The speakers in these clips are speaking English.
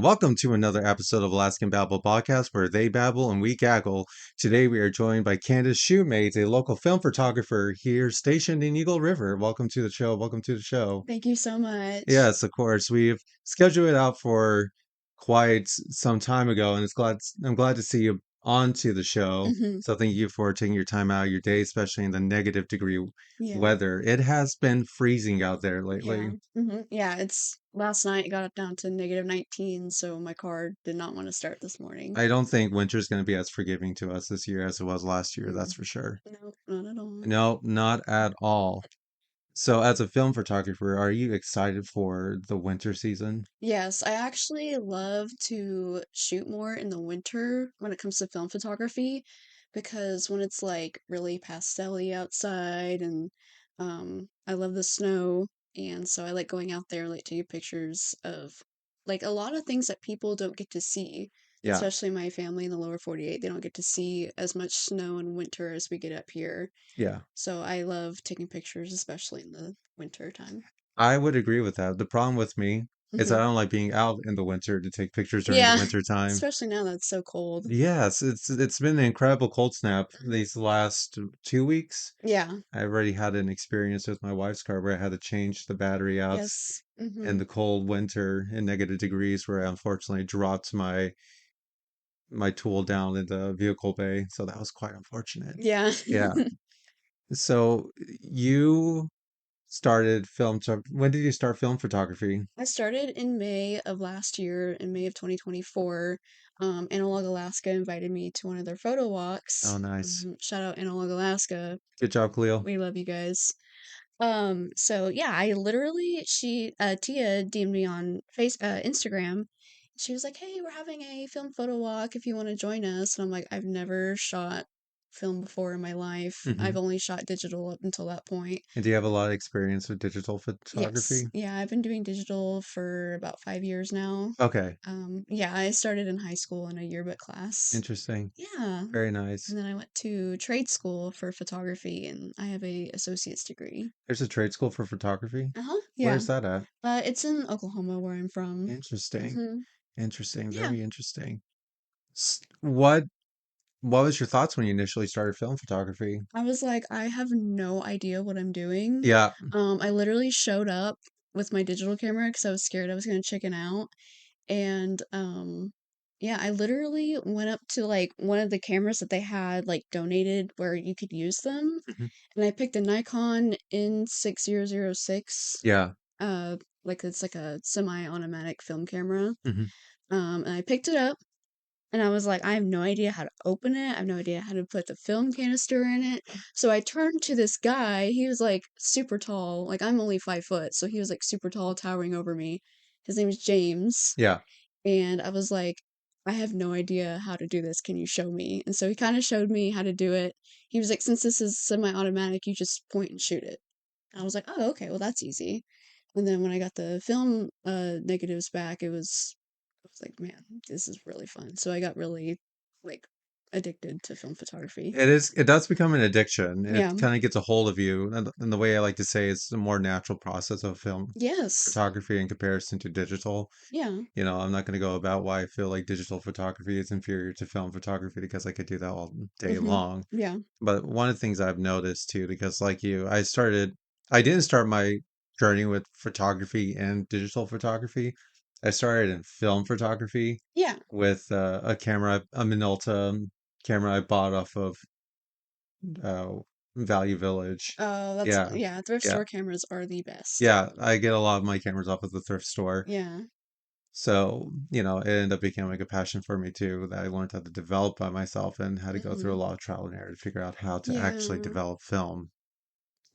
Welcome to another episode of Alaskan Babble Podcast where they babble and we gaggle. Today we are joined by Candice Shumate, a local film photographer here stationed in Eagle River. Welcome to the show. Welcome to the show. Thank you so much. Yes, of course. We've scheduled it out for quite some time ago, and I'm glad to see you onto the show. Hmm. So thank you for taking your time out of your day, especially in the negative degree Yeah. weather. It has been freezing out there Yeah. lately. Yeah, it's last night it got up down to -19, so my car did not want to start this morning. I don't think winter's going to be as forgiving to us this year as it was last year, that's Mm. for sure. No, not at all. No, not at all. So, as a film photographer, are you excited for the winter season? Yes, I actually love to shoot more in the winter when it comes to film photography because when it's like really pastel-y outside and I love the snow and so I like going out there like taking pictures of like a lot of things that people don't get to see, Yeah, especially my family in the lower 48. They don't get to see as much snow in winter as we get up here. yeah. So I love taking pictures, especially in the winter time. I would agree with that. The problem with me is I Hmm. don't like being out in the winter to take pictures during the Yeah, winter time. especially now that it's so cold. Yes, it's been an incredible cold snap these last 2 weeks. Yeah. I already had an experience with my wife's car where I had to change the battery out Yes. in Hmm. the cold winter in negative degrees, where I unfortunately dropped my tool down in the vehicle bay. So that was quite unfortunate. Yeah. Yeah. So you started when did you start film photography? I started in May of last year, in May of 2024. Analog Alaska invited me to one of their photo walks. Oh, nice. Shout out Analog Alaska. Good job, Khalil. We love you guys. So yeah, I literally Tia DM'd me on Instagram. She was like, "Hey, we're having a film photo walk if you want to join us." And I'm like, "I've never shot film before in my life. Hmm. I've only shot digital up until that point." And do you have a lot of experience with digital Yes. photography? Yeah, I've been doing digital for about 5 years now. Okay, Yeah, I started in high school in a yearbook class. interesting. Yeah. Very nice. And then I went to trade school for photography and I have a associate's degree. There's a trade school for photography. Uh-huh. Yeah. Where's that at? It's in Oklahoma where I'm from. Interesting. Hmm. Interesting. Yeah. Very interesting. What was your thoughts when you initially started film photography? I was like, I have no idea what I'm doing. Yeah. I literally showed up with my digital camera because I was scared I was gonna chicken out. And yeah, I literally went up to like one of the cameras that they had like donated where you could use them, Hmm. and I picked a Nikon N6006. Yeah. Uh, like it's like a semi-automatic film camera. Hmm. And I picked it up and I was like, I have no idea how to open it. I have no idea how to put the film canister in it. So I turned to this guy. He was like super tall. Like I'm only 5 foot, so he was like super tall, towering over me. His name is James. Yeah. And I was like, I have no idea how to do this. Can you show me? And so he kind of showed me how to do it. He was like, since this is semi-automatic, you just point and shoot it. I was like, oh, okay, well that's easy. And then when I got the film negatives back, I was like, man, this is really fun. So I got really like addicted to film photography. It does become an addiction. It Yeah. kind of gets a hold of you. And the way I like to say it's a more natural process of film Yes. photography in comparison to digital. Yeah. I'm not going to go about why I feel like digital photography is inferior to film photography because I could do that all day Hmm. long. Yeah. But one of the things I've noticed too, because like you, I didn't start my journey with photography and digital photography. I started in film photography Yeah. with a Minolta camera I bought off of uh, Value Village. Oh, that's Yeah, yeah. Thrift yeah, store cameras are the best. yeah. I get a lot of my cameras off of the thrift store. Yeah. So, it ended up becoming like a passion for me too, that I learned how to develop by myself and had to go through a Hmm. lot of trial and error to figure out how to actually Yeah. develop film.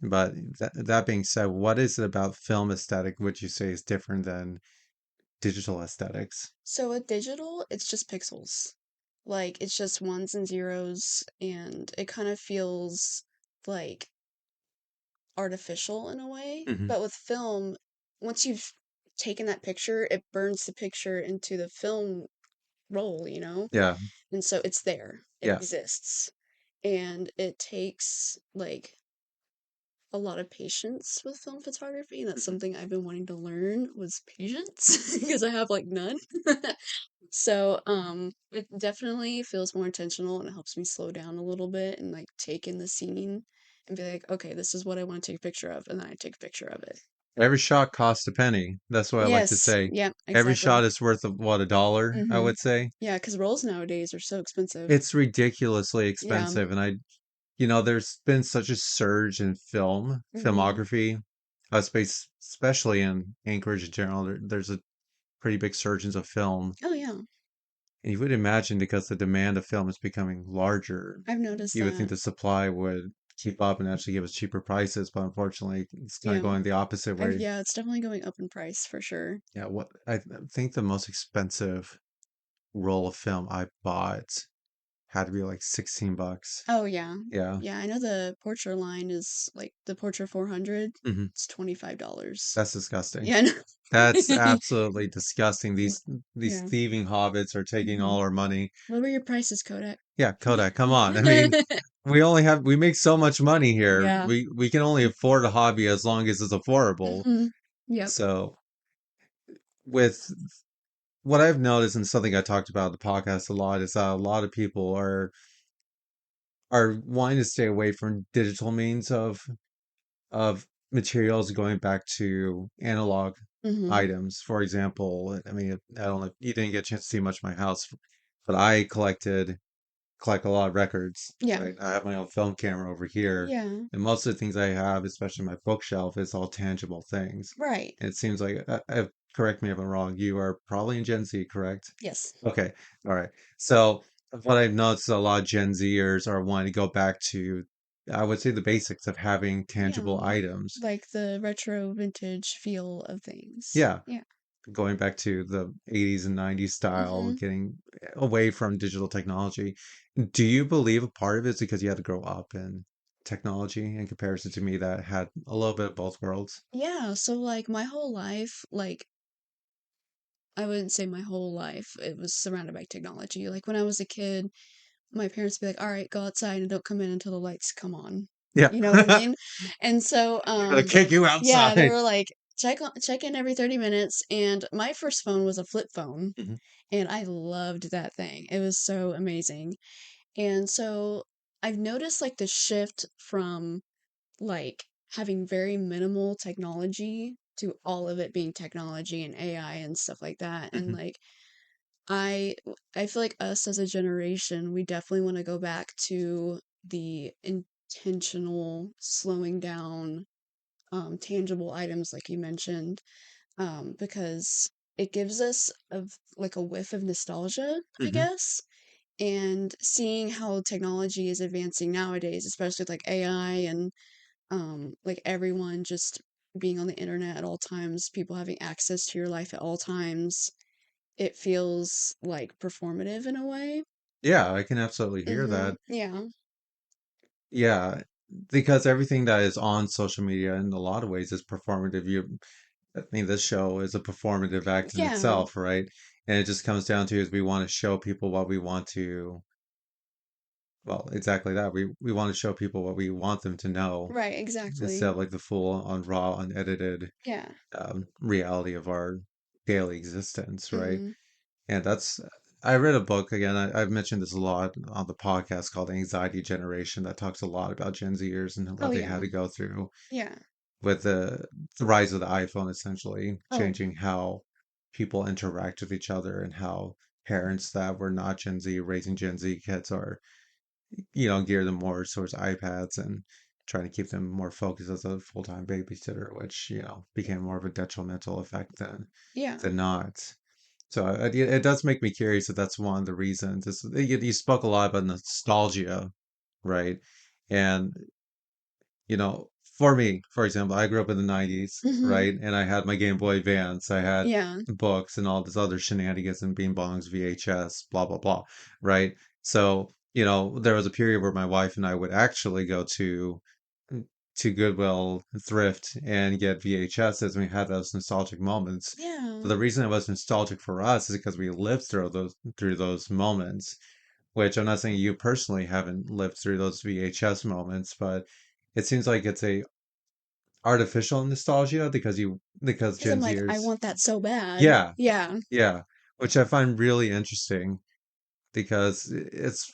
But that being said, what is it about film aesthetic would you say is different than digital aesthetics? So with digital, it's just pixels. Like it's just ones and zeros, and it kind of feels like artificial in a way. Hmm. But with film, once you've taken that picture, it burns the picture into the film roll. Yeah, And so it's there. It yeah, exists. And it takes like a lot of patience with film photography, and that's Mhm. something I've been wanting to learn was patience because I have like none. So, it definitely feels more intentional and it helps me slow down a little bit and like take in the scene and be like, okay, this is what I want to take a picture of, and then I take a picture of it. Every shot costs a penny. That's what I like to Yes, say. yeah, Every exactly. shot is worth of what, a dollar, I Mm-hmm. would say. Yeah, because rolls nowadays are so expensive. It's ridiculously Yeah. expensive, and there's been such a surge in Mm-hmm. filmography, space, especially in Anchorage in general. There's a pretty big surge of film. Oh yeah, And you would imagine because the demand of film is becoming larger, I've noticed you would think that. the supply would keep up and actually give us cheaper prices, but unfortunately, it's kind of Yeah. going the opposite way. Yeah, it's definitely going up in price for sure. Yeah, what I think the most expensive roll of film I bought had to be like 16 bucks. Oh yeah. Yeah. Yeah, I know the Portra line is like the Portra 400. Hmm. It's $25. That's disgusting. Yeah, That's I absolutely disgusting. know. These Yeah. thieving hobbits are taking Hmm. all our money. What were your prices, Kodak? Yeah, Kodak, come on. I mean, we make so much money here. Yeah. We can only afford a hobby as long as it's affordable. Hmm. Yep. So with what I've noticed and something I talked about in the podcast a lot is that a lot of people are wanting to stay away from digital means of materials going back to analog Hmm. items. For example, I mean, I don't know, you didn't get a chance to see much of my house, but I collect a lot of records, Yeah. right? I have my own film camera over here, Yeah. and most of the things I have, especially my bookshelf, is all tangible things. Right. And it seems like, correct me if I'm wrong, you are probably in Gen Z, correct? Yes. Okay, all right. So what I've noticed, a lot of Gen Zers are wanting to go back to, I would say, the basics of having tangible Yeah. items. Like the retro vintage feel of things. Yeah, Yeah. going back to the 80s and 90s style, Hmm. getting away from digital technology. Do you believe a part of it is because you had to grow up in technology in comparison to me that had a little bit of both worlds? Yeah. So like my whole life, like I wouldn't say my whole life, it was surrounded by technology. Like when I was a kid, my parents would be like, "All right, go outside and don't come in until the lights come on." Yeah. You know what I mean? And so, They're gonna kick you yeah, they outside. were like, check in every 30 minutes." And my first phone was a flip phone, Mhm, and I loved that thing. It was so amazing. And so I've noticed like the shift from like having very minimal technology to all of it being technology and AI and stuff like that. And mhm. like I I feel like us as a generation, we definitely want to go back to the intentional slowing down tangible items like you mentioned, because it gives us like a whiff of nostalgia, I Mhm. guess. And seeing how technology is advancing nowadays, especially with like AI and like everyone just being on the internet at all times, people having access to your life at all times, it feels like performative in a way. Yeah, I can absolutely hear that. Yeah. Yeah, because everything that is on social media in a lot of ways is performative. I mean, this show is a performative act in Yeah. itself, right? And it just comes down to is we want to show people what we want to, well, exactly that. We want to show people what we want them to know Right, instead exactly. of like the full on raw, unedited Yeah. reality of our daily existence, right? Mhm. And I read a book again. I've mentioned this a lot on the podcast called Anxiety Generation that talks a lot about Gen Zers and Oh what they had yeah. to go through Yeah. with the rise of the iPhone, essentially Oh. changing how people interact with each other and how parents that were not Gen Z raising Gen Z kids are, gear them more towards iPads and trying to keep them more focused as a full-time babysitter, which, became more of a detrimental effect Yeah. than not. So it does make me curious if that's one of the reasons. You spoke a lot about nostalgia, right? And for me, for example, I grew up in the 90s, Mhm. right? And I had my Game Boy Advance, I had Yeah. books and all this other shenanigans and bean bongs, VHS, blah, blah, blah, right? So, there was a period where my wife and I would actually go to Goodwill Thrift and get VHSs, and we had those nostalgic moments. Yeah. But the reason it was nostalgic for us is because we lived through those moments, which I'm not saying you personally haven't lived through those VHS moments, but it seems like it's a artificial nostalgia because Because I'm Gen like, I Zers. want that so bad. Yeah, Yeah. yeah, which I find really interesting because it's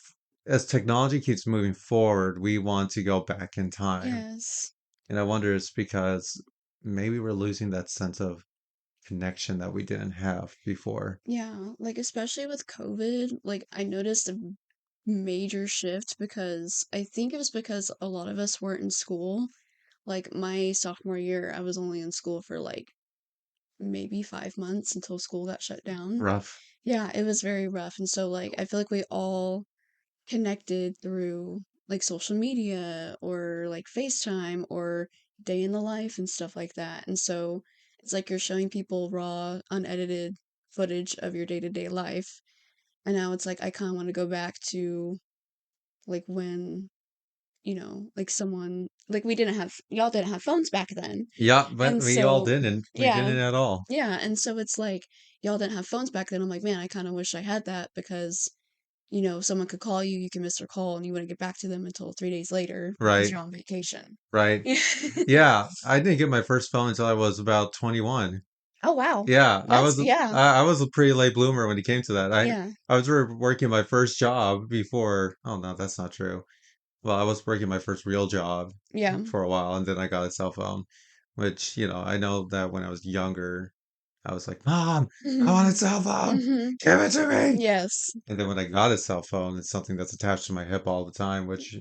as technology keeps moving forward, we want to go back in time. Yes. And I wonder it's because maybe we're losing that sense of connection that we didn't have before. Yeah. Like, especially with COVID, like, I noticed a major shift because I think it was because a lot of us weren't in school. Like, my sophomore year, I was only in school for like maybe 5 months until school got shut down. Rough. Yeah, it was very rough. And so, like, I feel like we all connected through like social media or like FaceTime or day in the life and stuff like that. And so it's like you're showing people raw, unedited footage of your day-to-day life. And now it's like I kind of want to go back to like when, like someone like we didn't have y'all didn't have phones back then. Yeah, but And we all so didn't. We yeah, didn't at all. yeah, and so it's like y'all didn't have phones back then. I'm like, man, I kind of wish I had that because someone could call you, you can miss their call, and you wouldn't get back to them until 3 days later because Right, you're on vacation. right. Yeah, I didn't get my first phone until I was about 21. Oh, wow. Yeah, Yeah, I was a pretty late bloomer when it came to that. yeah, I was working my first job before. Oh no, that's not true. Well, I was working my first real job yeah. for a while, and then I got a cell phone, which, I know that when I was younger, I was like, Mom, I want a cell phone. Mhm. Give it to me. Yes. And then when I got a cell phone, it's something that's attached to my hip all the time, which,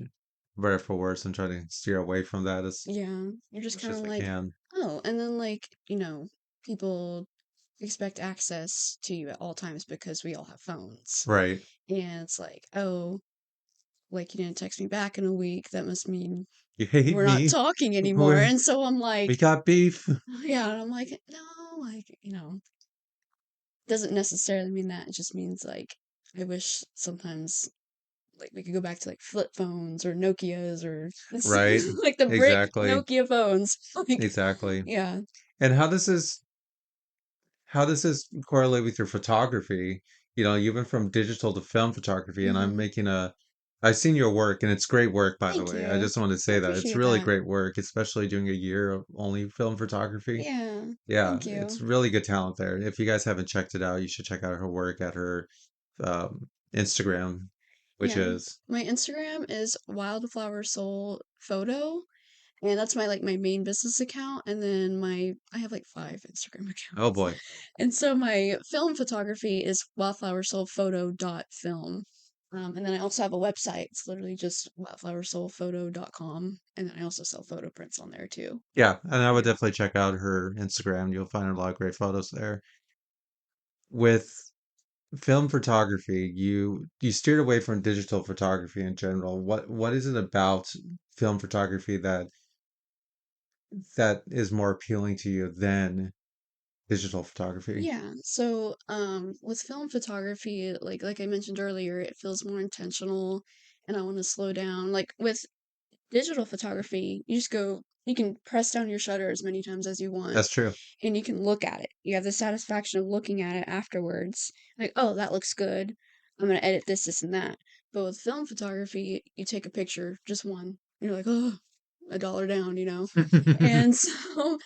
better for worse, I'm trying to steer away from that as Yeah. You're just much kind as of I like, can. oh, and then like, people expect access to you at all times because we all have phones. Right. And it's like, oh, like you didn't text me back in a week. That must mean You hate we're not me. talking anymore. We And so I'm like, we got beef. yeah, and I'm like, no, like, doesn't necessarily mean that. It just means like I wish sometimes like we could go back to like flip phones or Nokias or Right. like the brick Exactly. Nokia phones. Like, Exactly. yeah. And how does this correlate with your photography? You went from digital to film photography, and Hmm. I've seen your work, and it's great work, by the Thank way. I you. just want to I say that it's appreciate really that. great work, especially doing a year of only film photography. Yeah. Yeah, Thank it's you. really good talent there. If you guys haven't checked it out, you should check out her work at her Instagram, which Yeah. is, My Instagram is Wildflower Soul Photo. And that's my main business account, and then my I have like 5 Instagram oh accounts. boy. And so my film photography is wildflowersoulphoto.film. And then I also have a website. It's literally just wildflowersoulphoto.com. And then I also sell photo prints on there too. Yeah, and I would Yeah. definitely check out her Instagram. You'll find a lot of great photos there. With film photography, you steered away from digital photography in general. What is it about film photography that is more appealing to you than digital photography? Yeah. So with film photography, like I mentioned earlier, it feels more intentional and I want to slow down. Like with digital photography, you can press down your shutter as many times as you want That's true. and you can look at it. You have the satisfaction of looking at it afterwards. Like, oh, that looks good. I'm gonna edit this, this, and that. But with film photography, you take a picture, just one. You're like, oh, $1 down. And so,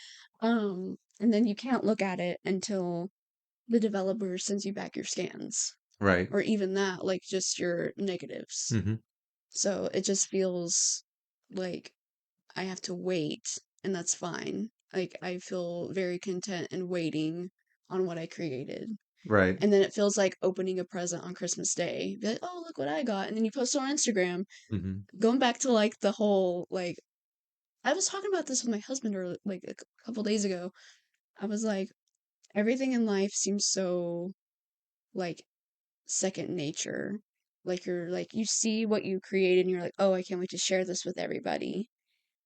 and then you can't look at it until the developer sends you back your scans, Right. or even that, like just your negatives. Hmm. So it just feels like I have to wait, and that's fine. Like, I feel very content in waiting on what I created. Right. And then it feels like opening a present on Christmas Day. Be like, oh, look what I got. And then you post it on Instagram. Hmm. Going back to like the whole, like, I was talking about this with my husband or like a couple days ago. I was like, everything in life seems so like second nature. Like, you see what you created and you're like, oh, I can't wait to share this with everybody.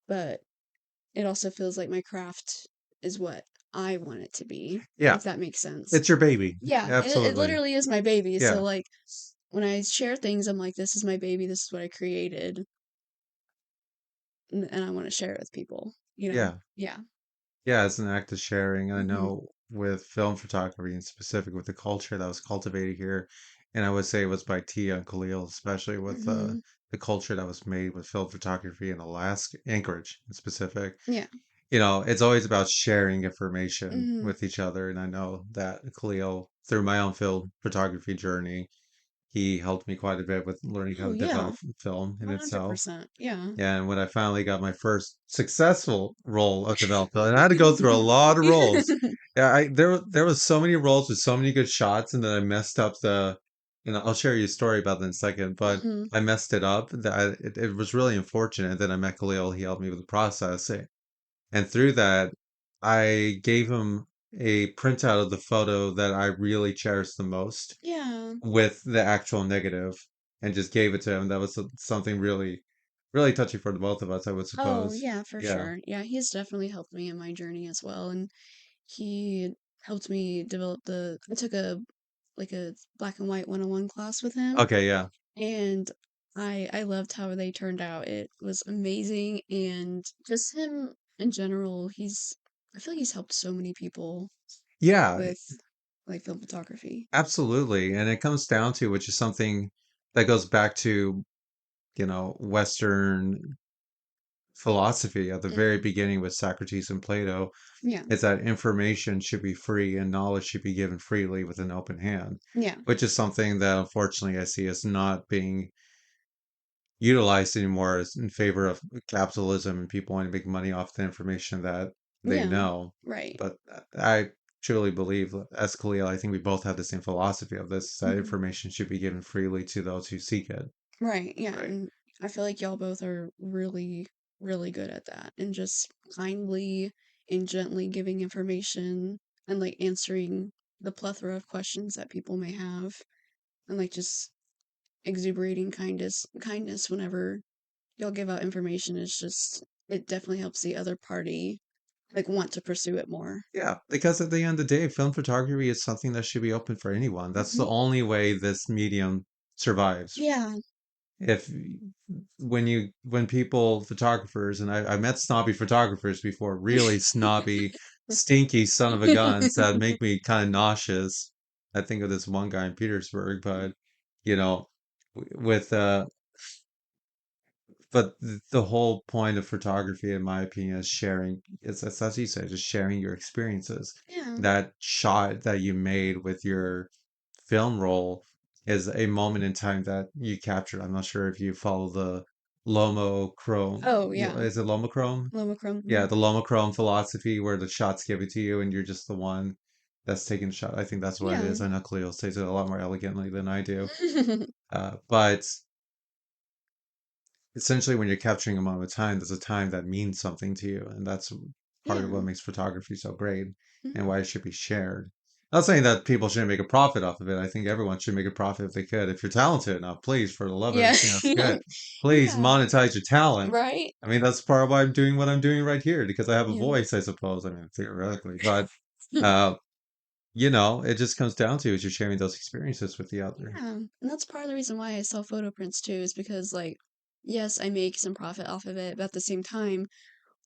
But it also feels like my craft is what I want it to be, Yeah, if that makes sense. it's your baby. Yeah, it Absolutely. literally is my baby. So Yeah. like when I share things, I'm like, this is my baby, this is what I created, and I want to share it with people. Yeah. Yeah. Yeah, it's an act of sharing. I Hmm. know with film photography in specific, with the culture that was cultivated here, and I would say it was by Tia and Khalil, especially with Hmm. the culture that was made with film photography in Alaska, Anchorage in specific. Yeah. it's always about sharing information Mhm. with each other. And I know that Khalil, through my own film photography journey, he helped me quite a bit with learning how Oh, to yeah. develop film in itself. 100%. Yeah. Yeah, and when I finally got my first successful role of development, and I had to go through a lot of roles. Yeah, there was so many roles with so many good shots, and then I messed up I'll share you a story about that in a second, but Mhm. I messed it up. It was really unfortunate. Then I met Khalil. He helped me with the process, and through that, I gave him a printout of the photo that I really cherished the most Yeah. with the actual negative and just gave it to him. That was something really, really touching for the both of us, I would Oh, suppose. yeah, for Yeah. sure. Yeah, he's definitely helped me in my journey as well, and he helped me develop I took a black and white 101 class with him, Okay, yeah. and I loved how they turned out. It was amazing, and just him in general, I feel like he's helped so many people Yeah, with like film photography. absolutely. And it comes down to, which is something that goes back to, Western philosophy at the very Mhm. beginning with Socrates and Plato, Yeah. is that information should be free and knowledge should be given freely with an open hand, Yeah. which is something that unfortunately I see as not being utilized anymore as in favor of capitalism and people wanting to make money off the information that they Yeah. know. Right. But I truly believe, as Khalil, I think we both have the same philosophy of this, that Mhm. information should be given freely to those who seek it. Right, yeah, Right. and I feel like y'all both are really, really good at that and just kindly and gently giving information and like answering the plethora of questions that people may have and like just exuberating kindness whenever y'all give out information is just it definitely helps the other party like want to pursue it more. Yeah, because at the end of the day, film photography is something that should be open for anyone. That's the Hmm. only way this medium survives. Yeah. If when people photographers and I met snobby photographers before, really snobby, stinky son of a guns that make me kind of nauseous. I think of this one guy in Petersburg, but you know, with but the whole point of photography, in my opinion, is sharing. It's as you said, just sharing your experiences. Yeah. That shot that you made with your film roll is a moment in time that you captured. I'm not sure if you follow the Lomochrome. Oh, yeah. Is it Lomochrome? Lomochrome. Yeah, Mhm. the Lomochrome philosophy where the shots give it to you and you're just the one that's taking the shot. I think that's what it Yeah. is. I know Cleo says it a lot more elegantly than I do. But essentially, when you're capturing a moment of time, there's a time that means something to you. And that's part of Yeah. what makes photography so great and Mhm. why it should be shared. Not saying that people shouldn't make a profit off of it. I think everyone should make a profit if they could. If you're talented enough, please, for the love of Yeah. everything that's good, please Yeah. monetize your talent. Right? I mean, that's part of why I'm doing what I'm doing right here because I have a Yeah. voice, I suppose. I mean, theoretically, but uh, it just comes down to is you're sharing those experiences with the other. Yeah. And that's part of the reason why I sell photo prints too, is because like, yes, I make some profit off of it, but at the same time,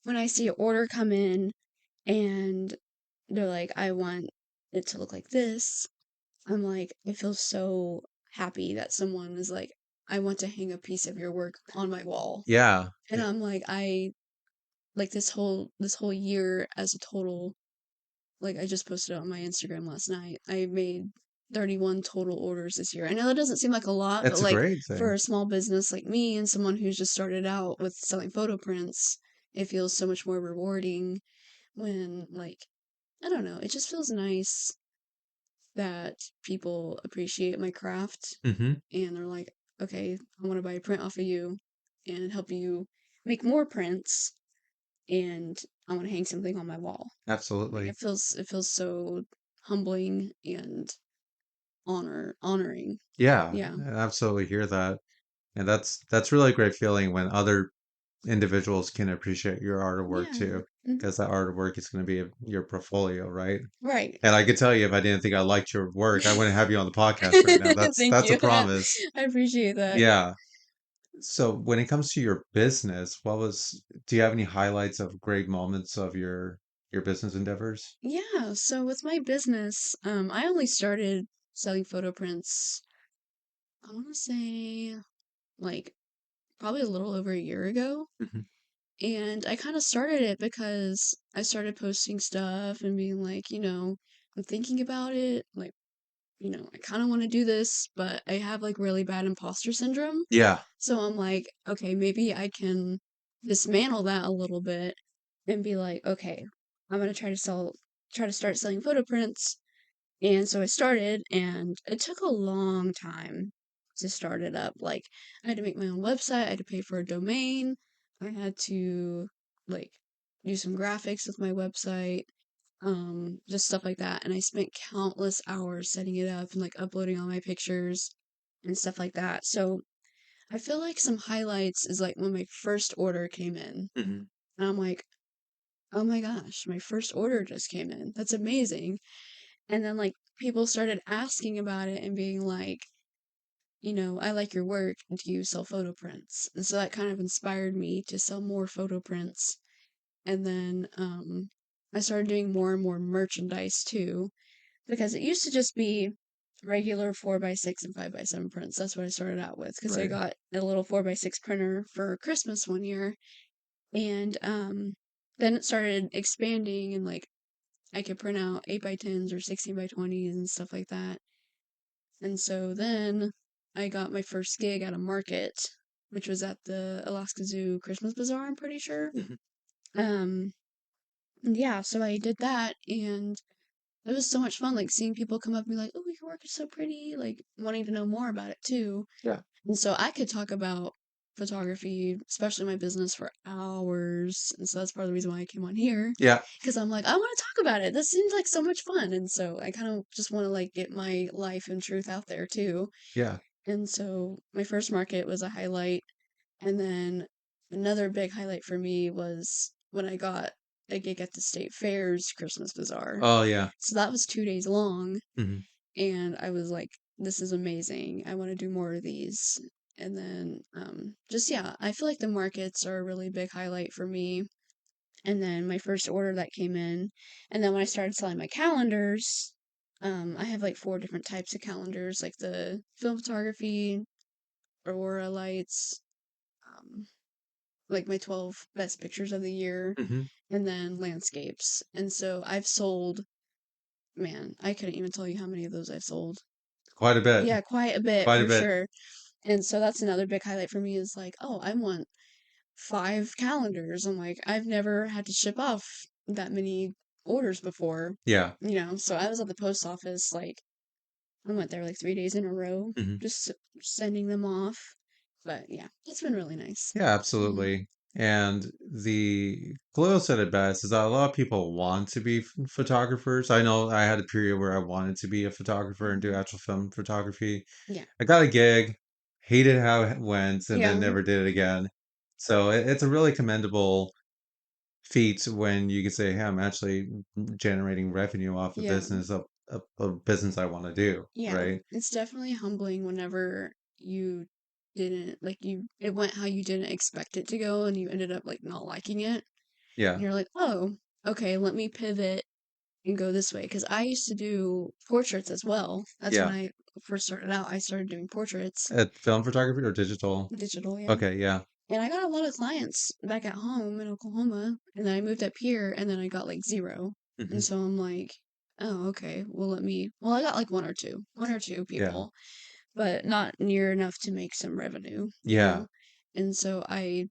when I see an order come in and they're like, I want it to look like this, I'm like, I feel so happy that someone is like, I want to hang a piece of your work on my wall. Yeah. And I'm like, I like this whole year as a total. Like I just posted on my Instagram last night. I made 31 total orders this year. I know that doesn't seem like a lot, but It's a like great for thing. a small business like me and someone who's just started out with selling photo prints, it feels so much more rewarding when like I don't know, it just feels nice that people appreciate my craft Hmm. and they're like, "Okay, I want to buy a print off of you and help you make more prints and I want to hang something on my wall." Like Absolutely. it feels so humbling and honoring. Yeah, Yeah. I absolutely hear that. And that's really a great feeling when other individuals can appreciate your artwork Yeah. too, Mhm. because that artwork is going to be your portfolio, right? Right. And I could tell you if I didn't think I liked your work, I wouldn't have you on the podcast right now. That's Thank that's a you. promise. I appreciate that. Yeah. So when it comes to your business, do you have any highlights of great moments of your business endeavors? Yeah, so with my business, I only started selling photo prints, I want to say like probably a little over a year ago. Mhm. And I kind of started it because I started posting stuff and being like, I'm thinking about it. Like, I kind of want to do this, but I have like really bad imposter syndrome. Yeah. So I'm like, okay, maybe I can dismantle that a little bit and be like, okay, I'm gonna try to start selling photo prints. And so I started, and it took a long time to start it up. Like, I had to make my own website, I had to pay for a domain, I had to, like, do some graphics with my website, just stuff like that. And I spent countless hours setting it up and, like, uploading all my pictures and stuff like that. So I feel like some highlights is, like, when my first order came in. Hmm. And I'm like, oh my gosh, my first order just came in. That's amazing. And then, like, people started asking about it and being like, I like your work. Do you sell photo prints? And so that kind of inspired me to sell more photo prints. And then I started doing more and more merchandise too, because it used to just be regular 4x6 and 5x7 prints. That's what I started out with because I Right. got a little 4x6 printer for Christmas one year. And then it started expanding, and like I could print out 8x10s or 16x20s and stuff like that. And so then I got my first gig at a market, which was at the Alaska Zoo Christmas Bazaar, I'm pretty sure. Hmm. Um, and yeah, so I did that, and it was so much fun, like seeing people come up and be like, "Oh, your work is so pretty," like wanting to know more about it too. Yeah. And so I could talk about photography, especially my business, for hours. And so that's part of the reason why I came on here, Yeah. because I'm like, I want to talk about it. This seems like so much fun. And so I kind of just want to like get my life and truth out there too. Yeah. And so my first market was a highlight. And then another big highlight for me was when I got a gig at the state fair's Christmas bazaar. Oh, yeah. So that was 2 days long. Hmm. And I was like, this is amazing. I want to do more of these. And then just, yeah, I feel like the markets are a really big highlight for me. And then my first order that came in. And then when I started selling my calendars, I have like 4 different types of calendars, like the film photography, Aurora lights, um, like my 12 best pictures of the year, Hmm. and then landscapes. And so I've sold, man, I couldn't even tell you how many of those I've sold. Quite a bit. Yeah, quite a bit Quite a for bit. sure. And so that's another big highlight for me is like, oh, I want 5 calendars. I'm like, I've never had to ship off that many orders before, Yeah. So I was at the post office, like, I went there like 3 days in a row, Hmm. just sending them off. But yeah, it's been really nice. Yeah, Hmm. absolutely. And Glow said it best is that a lot of people want to be photographers. I know I had a period where I wanted to be a photographer and do Hmm. actual film photography. Yeah. I got a gig, hated how it went, and then Yeah. never did it again. So it's a really commendable feat when you can say, "Hey, I'm actually generating revenue off a Yeah. business of a business I want to do." Yeah. Right? It's definitely humbling whenever you didn't like it went how you didn't expect it to go and you ended up like not liking it. And Yeah. you're like, "Oh, okay, let me pivot and go this way." Because I used to do portraits as well. That's when Yeah. I first started out. I started doing portraits, Film photography or digital? digital, yeah. Okay. Yeah. And I got a lot of clients back at home in Oklahoma. And then I moved up here and then I got like zero. And Hmm. so I'm like, oh, okay, well, I got like one or two Yeah. people, but not near enough to make some revenue. Yeah. And so I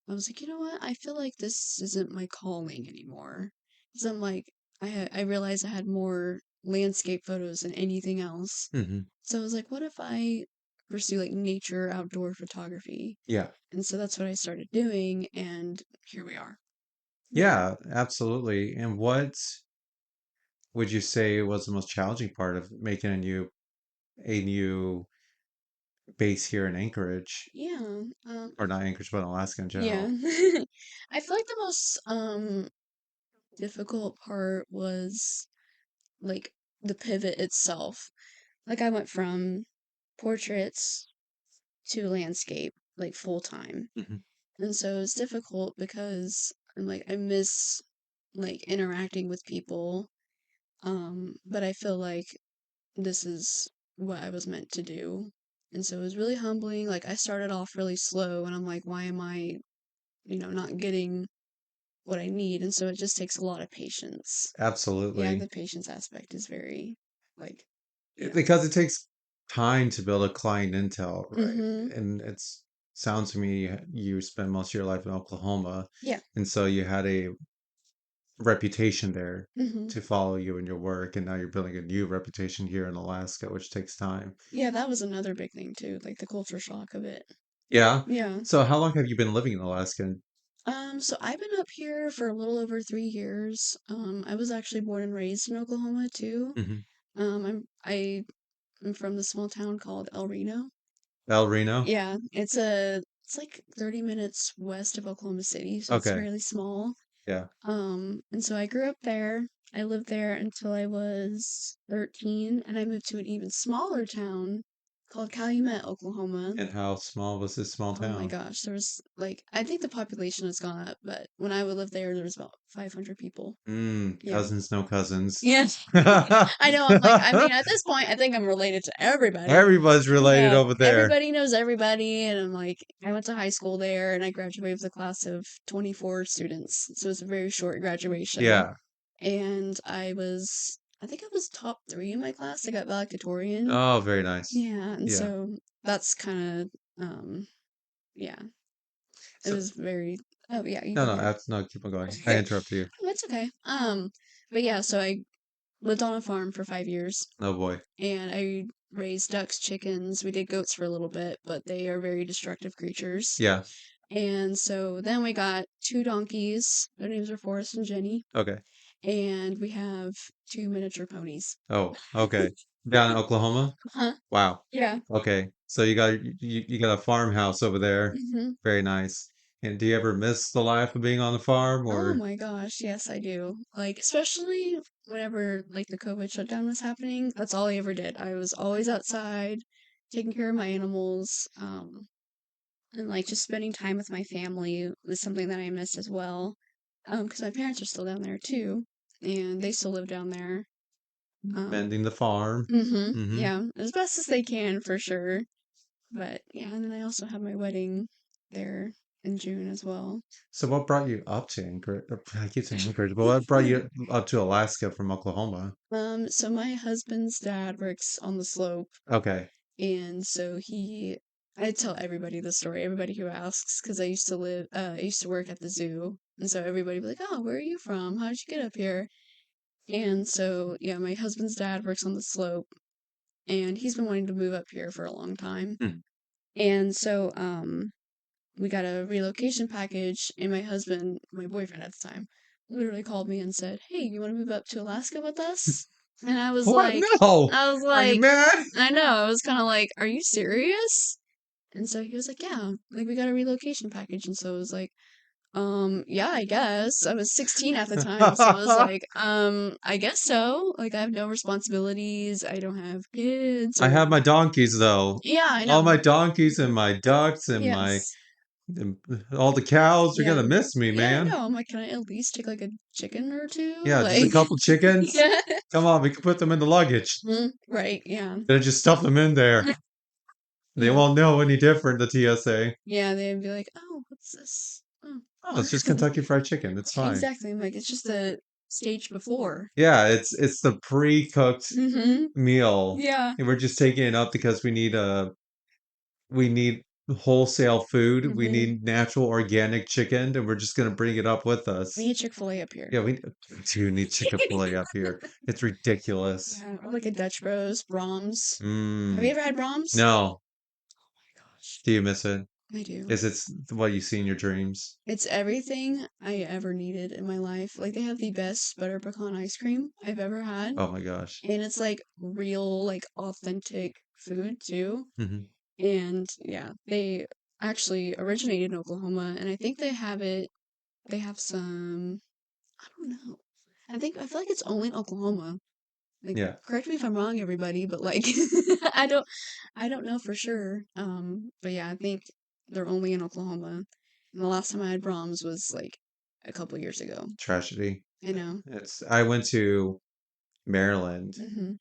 was like, you know what? I feel like this isn't my calling anymore. Because I'm like, I realized I had more landscape photos than anything else. Hmm. So I was like, what if I pursue like nature outdoor photography? Yeah. And so that's what I started doing, and here we are. Yeah. Yeah, absolutely. And what would you say was the most challenging part of making a new base here in Anchorage, Yeah. or not Anchorage, but Alaska in Yeah. general? I feel like the most difficult part was like the pivot itself. Like I went from portraits to landscape like full time. Hmm. And so it's difficult because I'm like I miss like interacting with people. But I feel like this is what I was meant to do. And so it was really humbling. Like I started off really slow and I'm like, why am I not getting what I need, and so it just takes a lot of patience. Yeah, Absolutely. the patience aspect is very, like, yeah. Because it takes time to build a client intel, right? Mhm. And it's sounds to me you spent most of your life in Oklahoma, Yeah. and so you had a reputation there Mhm. to follow you in your work, and now you're building a new reputation here in Alaska, which takes time. Yeah, that was another big thing too, like the culture shock of it. Yeah. Yeah. So how long have you been living in Alaska? So I've been up here for a little over 3 years. I was actually born and raised in Oklahoma too. Hmm. I'm from the small town called El Reno. El Reno? Yeah, it's like 30 minutes west of Oklahoma City, so it's Okay. fairly small. Yeah. And so I grew up there. I lived there until I was 13, and I moved to an even smaller town called Calumet, Oklahoma. And how small was this small Oh my town? gosh, there was like I think the population has gone up, but when I would live there was about 500 people. Yeah. Cousins, no cousins. Yes. I know, I'm like, I mean, at this point, I think I'm related to everybody. Everybody's related Yeah, over there. everybody knows everybody, and I'm like, I went to high school there, and I graduated with a class of 24 students, so it's a very short graduation. Yeah. And I think I was top three in my class. I got valedictorian. Oh, very nice. Yeah, and Yeah. so that's kind of, yeah, it So was very. Oh yeah, you no, go no, ahead. no, keep on going. I interrupted you. That's okay. But yeah, so I lived on a farm for 5 years, Oh boy. and I raised ducks, chickens. We did goats for a little bit, but they are very destructive creatures. Yeah. And so then we got two donkeys. Their names are Forrest and Jenny. Okay. And we have two miniature ponies. Oh, okay. Down in Oklahoma? Huh? Wow. Yeah. Okay. So you got a farmhouse over there. Hmm. Very nice. And do you ever miss the life of being on the farm Oh or my gosh, yes, I do. Like, especially whenever like the COVID shutdown was happening, that's all I ever did. I was always outside, taking care of my animals, and like just spending time with my family was something that I missed as well. Because my parents are still down there too, and they still live down there. Um, mending the farm? Mm-hmm. yeah, as best as they can for sure. But yeah, and then I also had my wedding there in June as well. So what brought you up to Anchorage? I keep saying Anchorage, but what brought you up to Alaska from Oklahoma? So my husband's dad works on the slope, Okay. and so I tell everybody the story, everybody who asks, because I used to work at the zoo, and so everybody be like, "Oh, where are you from? How did you get up here?" And so yeah, my husband's dad works on the slope, and he's been wanting to move up here for a long time, Hmm. and so we got a relocation package, and my husband, my boyfriend at the time, literally called me and said, "Hey, you want to move up to Alaska with us?" And What? No. I was Are you like, mad? I know, I was kind of like, "Are you serious?" And so he was like, "Yeah, like we got a relocation package." And so I was like, yeah, I guess. I was 16 at the time, so I was like, I guess so. Like I have no responsibilities. I don't have kids I or have my donkeys though. yeah, I All know. my donkeys and my ducks and my Yes. and all the cows are Yeah. gonna miss me, Yeah, I man. know. I'm like, can I at least take like a chicken or two? Yeah, just a Like, couple chickens. yeah. Come on, we can put them in the luggage. Right, yeah. Then just stuff them in there. They Yeah. won't know any different, the TSA. Yeah, they'd be like, "Oh, what's this?" Oh. Oh, it's just Kentucky Fried Chicken. It's fine. Exactly. I'm like, it's just the stage before. Yeah, it's the pre-cooked Mm-hmm. meal, Yeah. and we're just taking it up because we need wholesale food. We Mm-hmm. need natural organic chicken, and we're just gonna bring it up with We us. need Chick-fil-A up here. Yeah, we do need Chick-fil-A up here. It's ridiculous. Yeah, or like a Dutch Bros, Brahms. Have you Mm. ever had Brahms? No. Oh my gosh, Do you miss it? I do. Is it what you see in your dreams? It's everything I ever needed in my life. Like they have the best butter pecan ice cream I've ever had. Oh my gosh. And it's like real, like authentic food too. Hmm. And yeah, they actually originated in Oklahoma, and I think they have some, I don't know. I feel like it's only in Oklahoma. Like, Yeah. correct me if I'm wrong, everybody, but like, I don't know for sure. But yeah, I think they're only in Oklahoma. And the last time I had Brahms was like a couple years ago. Tragedy. I know. I went to Maryland Hmm.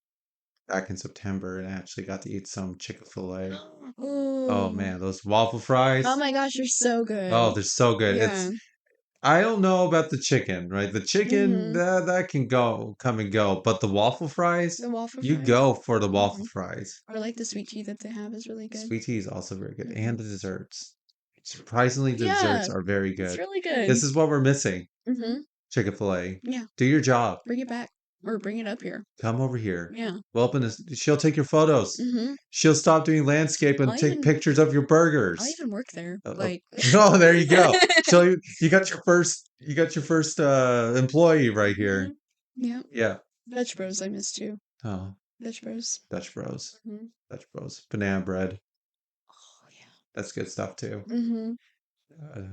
back in September and I actually got to eat some Chick-fil-A. Oh Ooh. man, those waffle Oh fries. my gosh, you're so Oh, good. they're so good. Yeah. I don't know about the chicken, right? The chicken Mhm. that can come and go, but the waffle fries, The waffle you fries. go for the waffle Mhm. fries. Or like the sweet tea that they have is really good. Sweet tea is also very good, and Mhm. the desserts. Surprisingly, the desserts Yeah, are very it's good. really good. This is what we're missing. Mhm. Chick-fil-A. Yeah, Do your job. bring it back or bring it up here. Come over here. Yeah. We'll open this. She'll take your photos. Mhm. She'll stop doing landscape I'll and take even pictures of your I'll burgers. even work there. Oh, Like oh, there you go. You got your first employee right here. Mhm. Yeah. Yeah. Veg Bros I miss too. Oh, Veg Bros. Dutch Bros. Mhm. Dutch Bros. Banana bread. Oh yeah. That's good stuff too. Mhm.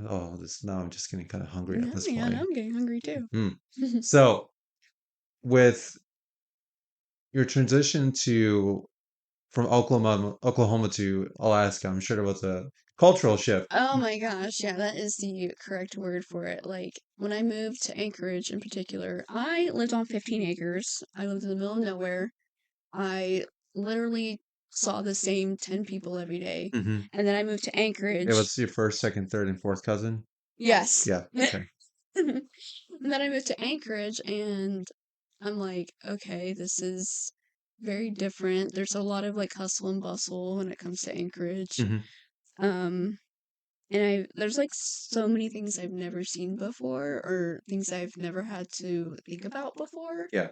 Oh, this now I'm just getting kind of hungry at No, this yeah, now point. I'm getting hungry too. Mm. So, with your transition to from Oklahoma to Alaska, I'm sure there was a cultural shift. Oh my gosh, yeah, that is the correct word for it. Like, when I moved to Anchorage in particular, I lived on 15 acres. I lived in the middle of nowhere. I literally saw the same 10 people every day. Hmm. And then I moved to It Anchorage. was your first, second, third, and fourth cousin. Yes. Yeah. Okay. And then I moved to Anchorage, and I'm like, okay, this is very different. There's a lot of like hustle and bustle when it comes to Anchorage. Hmm. Um, and there's like so many things I've never seen before or things I've never had to think about before. Yeah.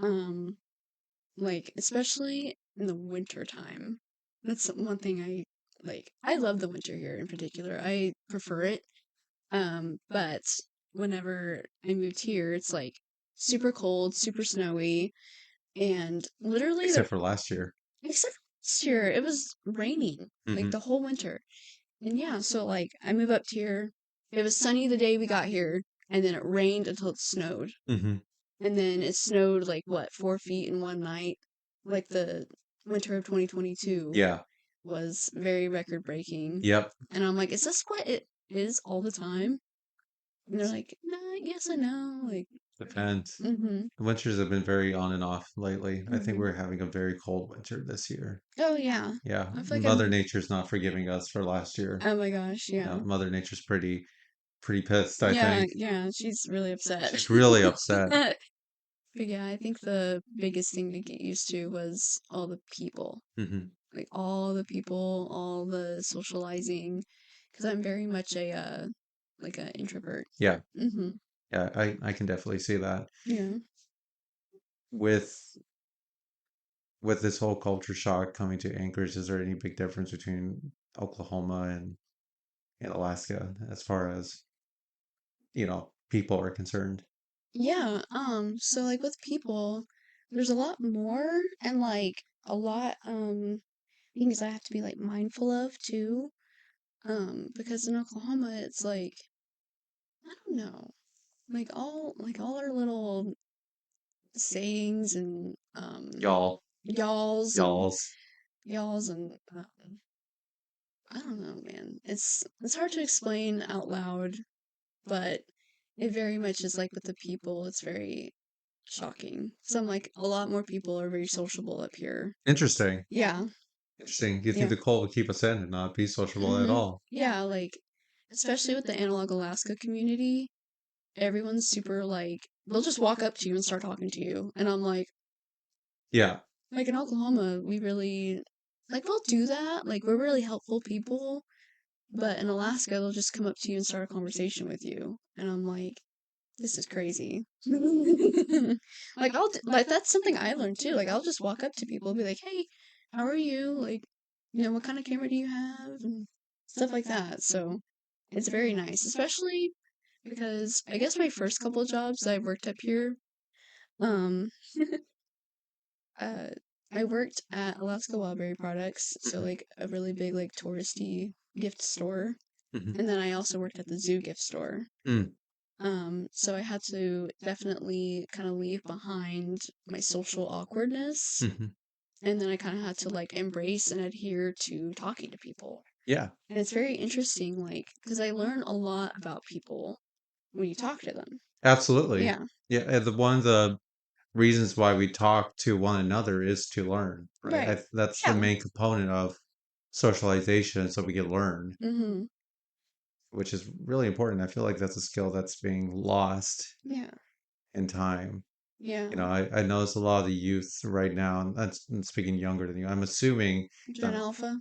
Um, like especially in the winter time. That's one thing I like. I love the winter here in particular. I prefer it. But whenever I moved here, it's like super cold, super snowy, and literally Except for last year. except for this year, it was raining like Hmm. the whole winter. And yeah, so like I move up here. It was sunny the day we got here, and then it rained until it snowed. Hmm. And then it snowed like what, 4 feet in one night. Like the winter of 2022 Yeah. was very record breaking. Yep. And I'm like, is this what it is all the time? And they're like, nah, yes, I know. Like, Depends. mm-hmm, The winters have been very on and off lately. I think mm-hmm. we're having a very cold winter this year. Oh yeah. Yeah. I feel like Mother I'm. Nature's not forgiving us for last year. Oh my gosh, Yeah. yeah. Mother Nature's pretty pissed, I Yeah, think. yeah, she's really upset. She's really upset. But yeah, I think the biggest thing to get used to was all the people. Hmm. Like all the people, all the socializing. Because I'm very much a like an introvert. Yeah. Mm-hmm. Yeah. I can definitely see that. Yeah. With with this whole culture shock coming to Anchorage, is there any big difference between Oklahoma and Alaska as far as, people are concerned? Yeah, so like with people, there's a lot more and like a lot things I have to be like mindful of too. Because in Oklahoma it's like I don't know, like all our little sayings and Y'all, y'alls and y'alls. y'alls and I don't know, man. It's hard to explain out loud, but it very much is like with the people, it's very shocking. Some like a lot more people are very sociable up here. Interesting. Yeah, Interesting. Do you think yeah. the cold would keep us in and not be sociable at Mm-hmm. all? Yeah, like especially with the analog Alaska community, everyone's super like they'll just walk up to you and start talking to you. And I'm Yeah. like in Oklahoma, we really like we'll do that. Like we're really helpful people. But in Alaska, they'll just come up to you and start a conversation with you. And I'm like, this is crazy. Like like that's something I learned too. Like I'll just walk up to people and be like, "Hey, how are you? Like, what kind of camera do you have?" and stuff like that. So, it's very nice, especially because I guess my first couple of jobs I worked up here, um uh I worked at Alaska Wildberry Products, so Hmm. like a really big like touristy gift store. Hmm. And then I also worked at the zoo gift store. Mm. So I had to definitely kind of leave behind my social awkwardness, Hmm. and then I kind of had to like embrace and adhere to talking to people. Yeah. And it's very interesting, like, because I learn a lot about people when you talk to them. Absolutely. Yeah, Yeah. And one of the reasons why we talk to one another is to learn, right? right. That's the Yeah, main component of. socialization so we can learn, Mhm. which is really important. I feel like that's a skill that's being lost Yeah. in time. Yeah. I notice a lot of the youth right now, and that's and speaking younger than you. I'm assuming Gen that Alpha.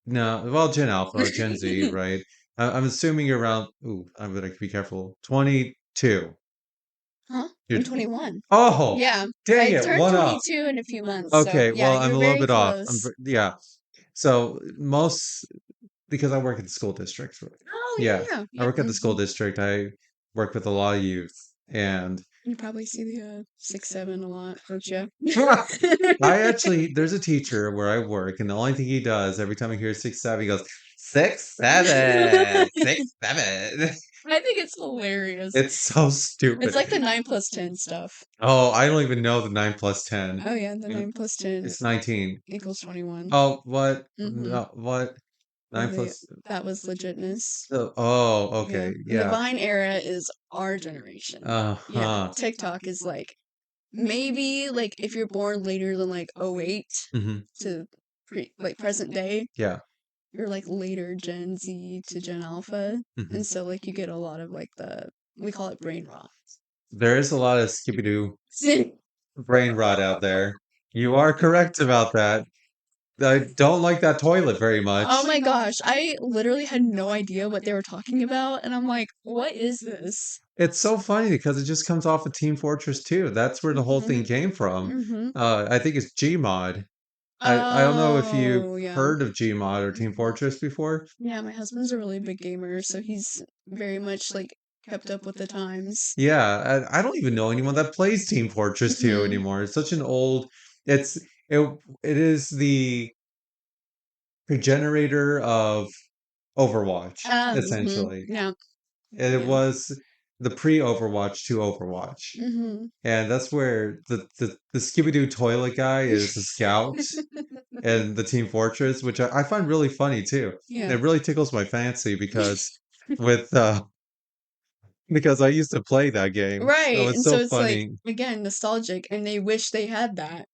no, well, Gen Alpha, Gen Z, right? I'm assuming you're around. Ooh, I'm gonna be careful. 22. Huh? You're, I'm 21. oh, Yeah. dang I it, turned one up. 22 in a few months, so Okay, yeah, well, I'm you're a little very bit off. close. Yeah. So most because I work at the school district. Oh, Yeah, yeah, yeah. I Yep, work at the school mhm. district. I work with a lot of youth, and You probably see the, 6, 7 a lot, don't you? I actually there's a teacher where I work, and the only thing he does every time he hears 6 7, he goes 6 7 6 7. I think it's hilarious. It's so It's stupid. like the 9 plus 10 stuff. Oh, I don't even know the 9 plus 10. Oh, yeah, the 9 plus 10 It's 19. equals 21. Oh, what? Mhm. No, what? Yeah, 9 plus. that was legitness. Oh, Yeah. okay. And the Yeah. Vine era is our generation. Yeah, Uh-huh. TikTok is like maybe like if you're born later than like '08 Hmm. to like present day, Yeah. you're like later Gen Z to Gen Alpha. Hmm. And so like you get a lot of like we call it brain rot. There is a lot of Skibidoo brain rot out there. You are correct about that. I don't like that toilet very much. Oh my gosh, I literally had no idea what they were talking about, and I'm like, what is this? It's so funny because it just comes off of Team Fortress 2. That's where the whole thing came from. Mm-hmm. I think it's Gmod. I don't know if you've Oh, yeah. heard of Gmod or Team Fortress before. Yeah, my husband's a really big gamer, so he's very much like kept up with the times. Yeah, I don't even know anyone that plays Team Fortress 2 Hmm. anymore. It's such an old it's it is the progenitor of Overwatch, essentially. Yeah, And it yeah. was the pre-Overwatch to Overwatch. Hmm. And that's where the Skibidoo toilet guy is the scout and the Team Fortress, which I find really funny too. Yeah. And it really tickles my fancy with because I used to play that game. So Right, it's and so so it's like funny. again nostalgic, and they wish they had that.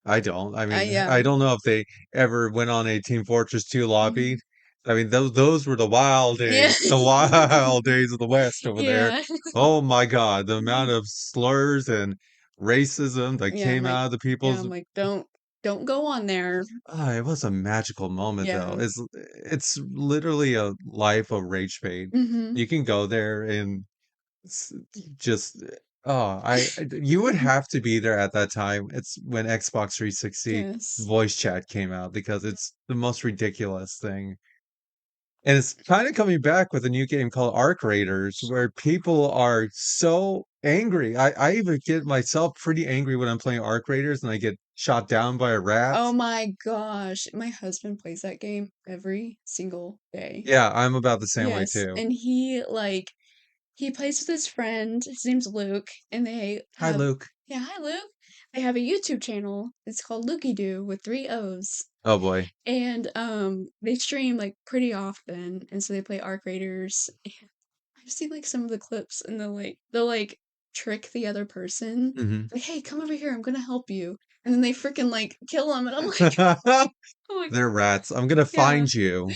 I don't. I mean, Yeah. I don't know if they ever went on a Team Fortress 2 lobby. Mhm. I mean, those were Yeah. the wild days of the West over there. Yeah. Oh my God, the amount of slurs and racism that Yeah, came out of the I'm people's. like, don't go on there. It was a magical moment, though. Yeah. It's literally a life of rage bait. Mhm. You can go there and s- just you would have to be there at that time. It's when Xbox 360 Yes. voice chat came out because it's the most ridiculous thing. And it's kind of coming back with a new game called Arc Raiders, where people are so angry. I even get myself pretty angry when I'm playing Arc Raiders and I get shot down by a rat. Oh my gosh, my husband plays that game every single day. Yeah, I'm about the same way Yes, too. and he plays with his friend. His name's Luke, and they Hi, have Luke. yeah, hi Luke. They have a YouTube channel. It's called Lukey Doo with 3 O's. Oh boy. And they stream like pretty often, and so they play Arc Raiders. And I've seen like some of the clips, and they'll like trick the other person, Hmm. like, "Hey, come over here. I'm gonna help you," and then they freaking like kill him, and I'm like, I'm like, They're rats. I'm gonna yeah. find you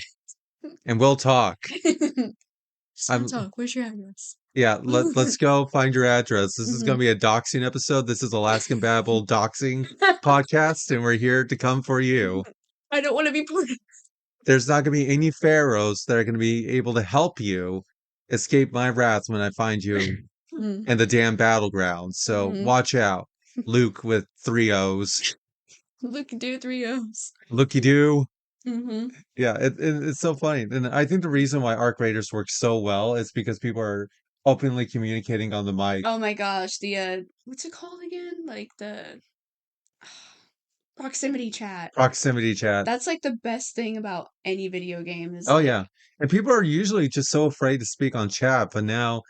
and we'll talk. Just wanna I'm talk. Where's your address? Yeah, let's go find your address. This is Mhm. gonna be a doxing episode. This is Alaskan Babble doxing podcast, and we're here to come for you. I don't want to be part of. There's not gonna be any pharaohs that are gonna be able to help you escape my wrath when I find you Mm, in the damn battleground. So mhm. watch out. Luke with 3 O's. Look, do 3 O's. Looky doo. Mhm. Yeah, it's so funny. And I think the reason why Arc Raiders works so well is because people are openly communicating on the mic. Oh my gosh, the what's it called again? Like the proximity chat. Proximity chat. That's like the best thing about any video game is Oh like, yeah. And people are usually just so afraid to speak on chat, but now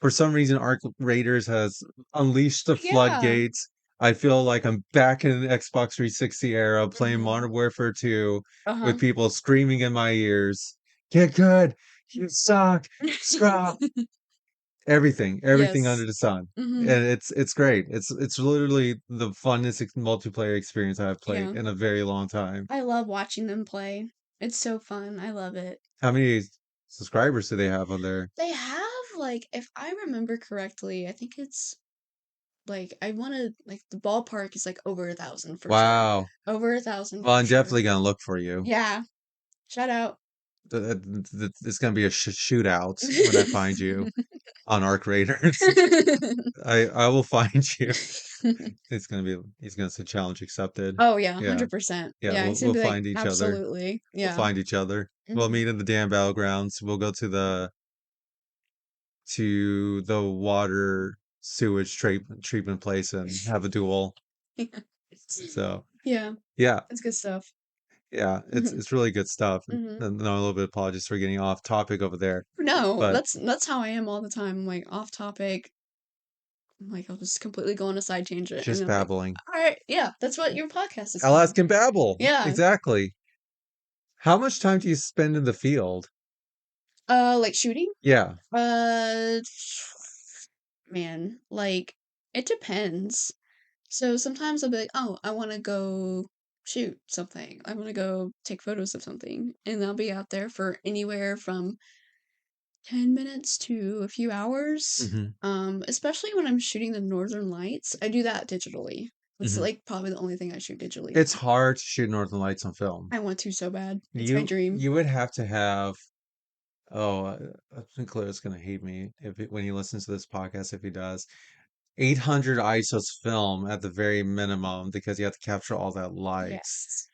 for some reason Arc Raiders has unleashed the yeah. floodgates. I feel like I'm back in the Xbox 360 era playing Mhm. Modern Warfare 2 Uh-huh. with people screaming in my ears, "Get good! You suck! Scrap!" Everything Yes. under the sun. Mhm. And it's great. It's literally the funnest multiplayer experience I've played Yeah. in a very long time. I love watching them play. It's so fun. I love it. How many subscribers do they have on there? They have like, if I remember correctly, I think it's like I want to like the ballpark is like over 1,000 for sure. Wow. Over 1,000 Well, for I'm sure. definitely gonna look for you. Yeah. Shout out. It's gonna be a shootout when I find you on Arc Raiders. I will find you. He's gonna say challenge accepted. Oh yeah, Yeah. 100%. Yeah, Yeah, we'll he's gonna we'll be like, find each other. absolutely. We'll Yeah. find each other. We'll Mhm. meet in the damn battlegrounds. We'll go to the water sewage treatment place and have a duel. So Yeah, yeah, it's good stuff. yeah, Mhm. it's really good stuff. Mhm. And no, a little bit apologies for getting off topic over there, No, but that's how I am all the time. I'm like off topic. I'm like I'll just completely go on a side tangent and just then I'm like, babbling. all right, yeah, that's what your podcast is for. Alaskan babble. Yeah. Exactly. How much time do you spend in the field? Like shooting? Yeah. Uh, man, like it depends. So sometimes I'll be like, oh, I want to go shoot something. I want to go take photos of something. And I'll be out there for anywhere from 10 minutes to a few hours. Hmm. Especially when I'm shooting the Northern Lights. I do that digitally. It's Hmm. like probably the only thing I shoot digitally. It's hard to shoot Northern Lights on film. I want to so bad. It's my You dream. you would have to have. Oh, I think Claire's gonna hate me when he listens to this podcast if he does. 800 ISOs film at the very minimum because you have to capture all that light. Yes.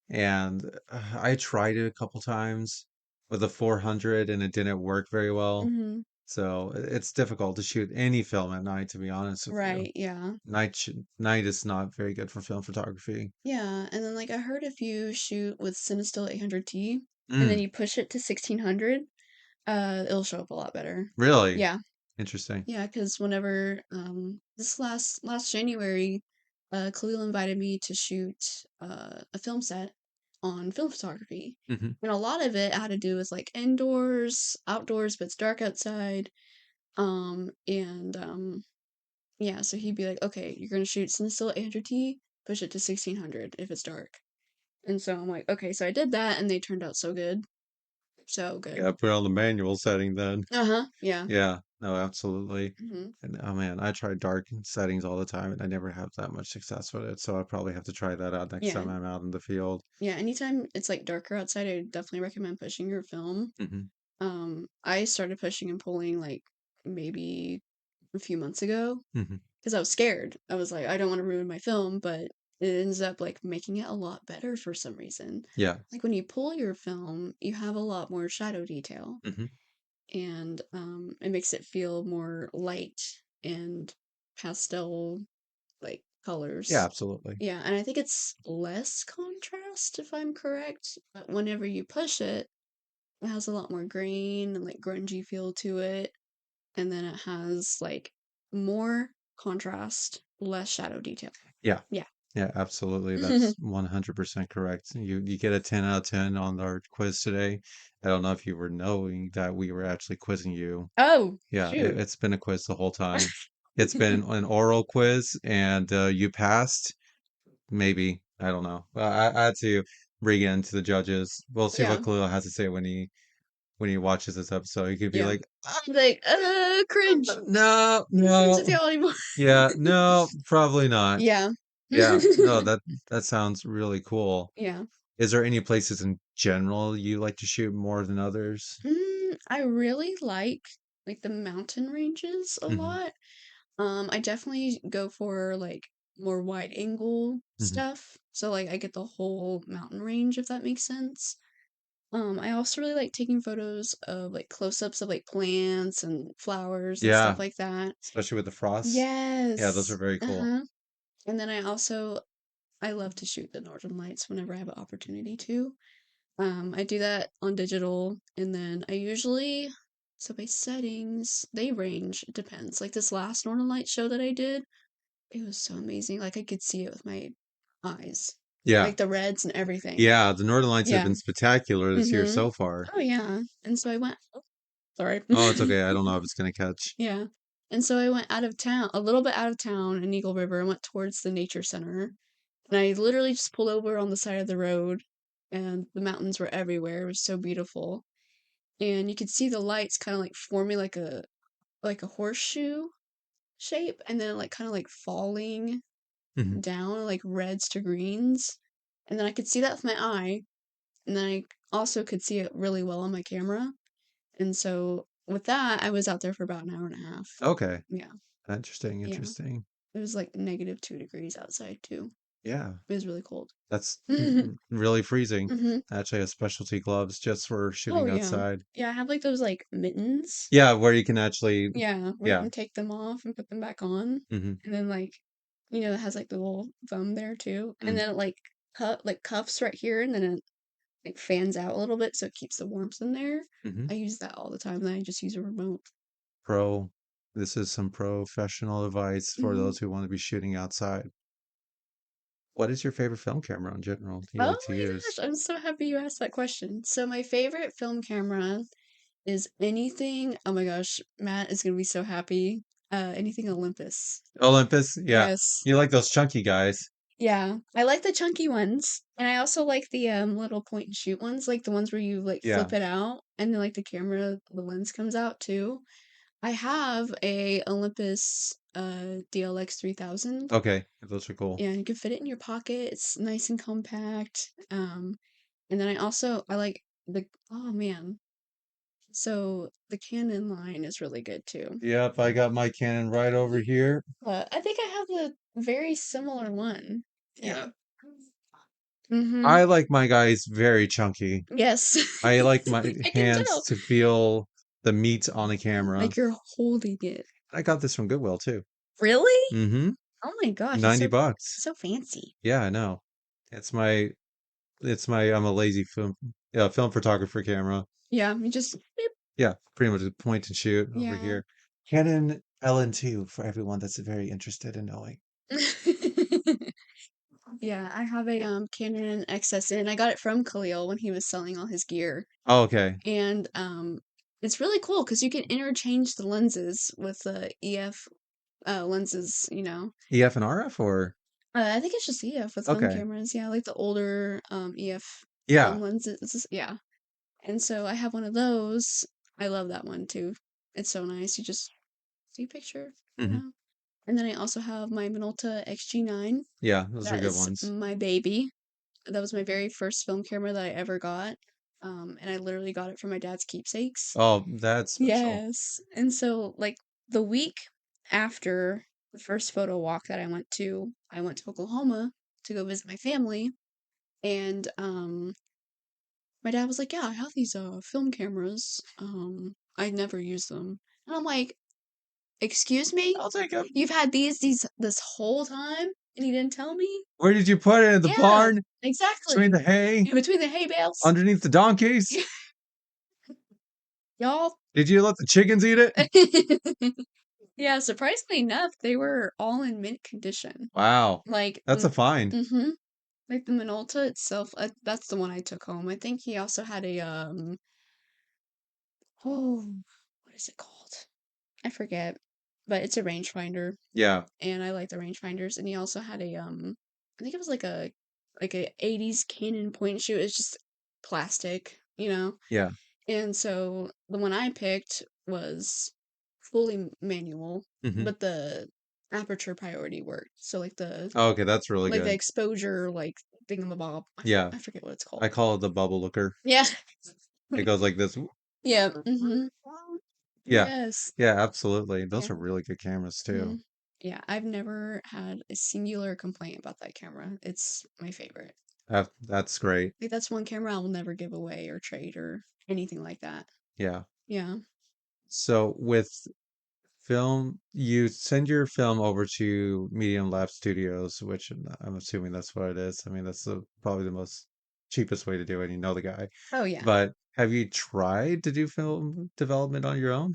And I tried it a couple times with a 400 and it didn't work very well. Hmm. So it's difficult to shoot any film at night, to be honest with you. Right, yeah. Night is not very good for film photography. Yeah, and then like I heard if you shoot with Cinestill 800T and then Mm, you push it to 1600, it'll show up a lot better. really Yeah. interesting. Yeah, because whenever this last January, Khalil invited me to shoot a film set on film photography. Hmm. And a lot of it had to do with like indoors, outdoors, but it's dark outside. And yeah, so he'd be like, "Okay, you're gonna shoot Cinestill 800T, push it to 1600 if it's dark." And so I'm like, "Okay," so I did that, and they turned out so good, so Yeah, good. put it on the manual setting then. Uh-huh. Yeah. Yeah, no, absolutely. Hmm. And oh man, I try dark settings all the time and I never have that much success with it. So I probably have to try that out next Yeah. time I'm out in the field. Yeah. Anytime it's like darker outside, I definitely recommend pushing your film. Hmm. I started pushing and pulling like maybe a few months ago Hmm. because I was scared. I was like, I don't want to ruin my film, but it ends up like making it a lot better for some reason. Yeah. Like when you pull your film, you have a lot more shadow detail Hmm. and it makes it feel more light and pastel like Yeah, colors. absolutely. Yeah, and I think it's less contrast if I'm correct, but whenever you push it, it has a lot more green and like grungy feel to it. And then it has like more contrast, less shadow detail. Yeah. Yeah. Yeah, absolutely. That's 100% correct. You get a 10 out of 10 on our quiz today. I don't know if you were knowing that we were actually quizzing you. Oh, Yeah, shoot. it's been a quiz the whole time. It's been an oral quiz and you passed. Maybe. I don't know. I had to bring it into the judges. We'll see what Yeah. Khalil has to say when he watches this episode. He could be Yeah. like, Like, cringe. no, Not friends with no, y'all anymore. yeah, no, probably not. Yeah. Yeah, no, that sounds really cool. Yeah. Is there any places in general you like to shoot more than others? I really like the mountain ranges a Hmm. lot. I definitely go for like more wide angle Hmm. stuff. So like I get the whole mountain range if that makes sense. I also really like taking photos of like close-ups of like plants and flowers and stuff Yeah, like that. especially with the frosts. Yeah, those are Yes. very cool. Uh-huh. And then I love to shoot the northern lights whenever I have an opportunity to. I do that on digital and then I usually so by settings, they range, it depends. Like this last northern light show that I did, it was so amazing. Like I could see it with my eyes. Yeah, Like the reds and everything. yeah, the Northern Lights have Yeah. been spectacular this year Mhm. so far. Oh yeah. And so I went sorry. Oh, it's okay. I don't know if it's gonna catch. Yeah. And so I went out of town, a little bit out of town in Eagle River and went towards the nature center. And I literally just pulled over on the side of the road and the mountains were everywhere. It was so beautiful. And you could see the lights kind of like forming like a horseshoe shape and then like kind of like falling Mhm. down like reds to greens. And then I could see that with my eye. And then I also could see it really well on my camera. And so with that, I was out there for about an hour and a half. Okay. Yeah. Interesting, Yeah. interesting. It was like -2 degrees outside too. Yeah. It was really cold. That's really freezing. hmm I actually have specialty gloves just for Oh shooting yeah. outside. Yeah, I have like those like mittens. Yeah, where you can actually Yeah, where you yeah. can take them off and put them back on. Mhm. And then like it has like the little thumb there too. And Mm. then it like cuffs right here and then it like fans out a little bit so it keeps the warmth in there. Mhm. I use that all the time. Then I just use a remote. Pro This is some professional advice for hmm those who want to be shooting outside. What is your favorite film camera in general you like Oh to my use? gosh, I'm so happy you asked that question. So my favorite film camera is anything. Oh my gosh, Matt is gonna be so happy. Anything Olympus. Olympus? Yeah. Yes. You like those chunky guys. Yeah, I like the chunky ones, and I also like the little point and shoot ones, like the ones where you like Yeah. flip it out and then like the lens comes out too. I have a Olympus DLX 3000. Okay. Those are cool. And you can fit it in your pocket. It's nice and compact. And then I like the oh man. So the Canon line is really good too. Yep, I got my Canon right over here. I think I have a very similar one. Yeah. Yeah. Mm-hmm. I like my guys very chunky. Yes. I like my I can hands tell. to feel the meat on the camera. Like you're holding it. I got this from Goodwill too. Really? Mm-hmm. Oh my gosh, it's 90 bucks. so fancy. Yeah, I know. It's my I'm a lazy film photographer camera. Yeah, you just beep. Yeah, pretty much a point and shoot over Yeah. here. Canon LN2 for everyone that's very interested in knowing. Yeah, I have a Canon XSN. I got it from Khalil when he was selling all his gear. Oh, okay. And it's really cool because you can interchange the lenses with the EF lenses. EF and RF or I think it's just EF with film okay. cameras. Yeah, like the older EF Yeah. film lenses. Yeah. And so I have one of those. I love that one too. It's so nice. You just see a picture, you Hmm. know. And then I also have my Minolta XG9. Yeah, those are That good is ones. my baby. That was my very first film camera that I ever got. And I literally got it from my dad's keepsakes. Oh, that's special. Yes. And so, like, the week after the first photo walk that I went to Oklahoma to go visit my family. And my dad was like, "Yeah, I have these film cameras. I never use them." And I'm like, "Excuse me? I'll take them. You've had these this whole time and you didn't tell me?" Where did you put it? In the Yeah, barn? Between exactly. the hay? In between the hay bales. Underneath the donkeys? Y'all. Did you let the chickens eat it? Yeah, surprisingly enough, they were all in mint condition. Wow. Like, That's a find. mm-hmm. Like the Minolta itself, that's the one I took home. I think he also had a oh, what is it called? I forget, but it's a rangefinder, Yeah. and I like the rangefinders. And he also had a I think it was like a 80s Canon point and shoot. It's just plastic. Yeah. And so the one I picked was fully manual, Hmm. but the aperture priority worked. So Oh, okay, that's really like the good. exposure like thingamabob. Yeah. I forget what it's I called. call it the bubble looker. Yeah. It goes like this. Yeah. Mm-hmm. Yeah. Yes. Yeah, absolutely. Yeah. Those are really good cameras too. Mhm. Yeah. I've never had a singular complaint about that camera. It's my favorite. That's great. Like that's one camera I will never give away or trade or anything like that. Yeah. Yeah. So with film, you send your film over to Medium Lab Studios, which I'm assuming that's what it is. I mean, that's probably the most cheapest way to do it. You know the guy. Oh yeah. But have you tried to do film development on your own?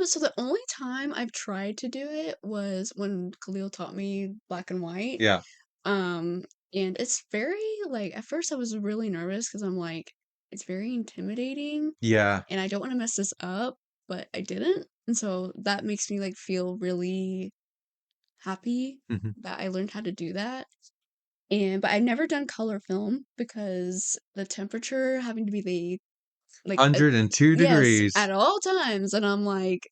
So the only time I've tried to do it was when Khalil taught me black and white. Yeah. Um, and it's very like at first I was really nervous because I'm like, it's very intimidating Yeah. and I don't want to mess this up, but I didn't. And so that makes me like feel really happy Hmm. that I learned how to do that. But I've never done color film because the temperature having to be like, 102 yes, degrees. at all times, and I'm like,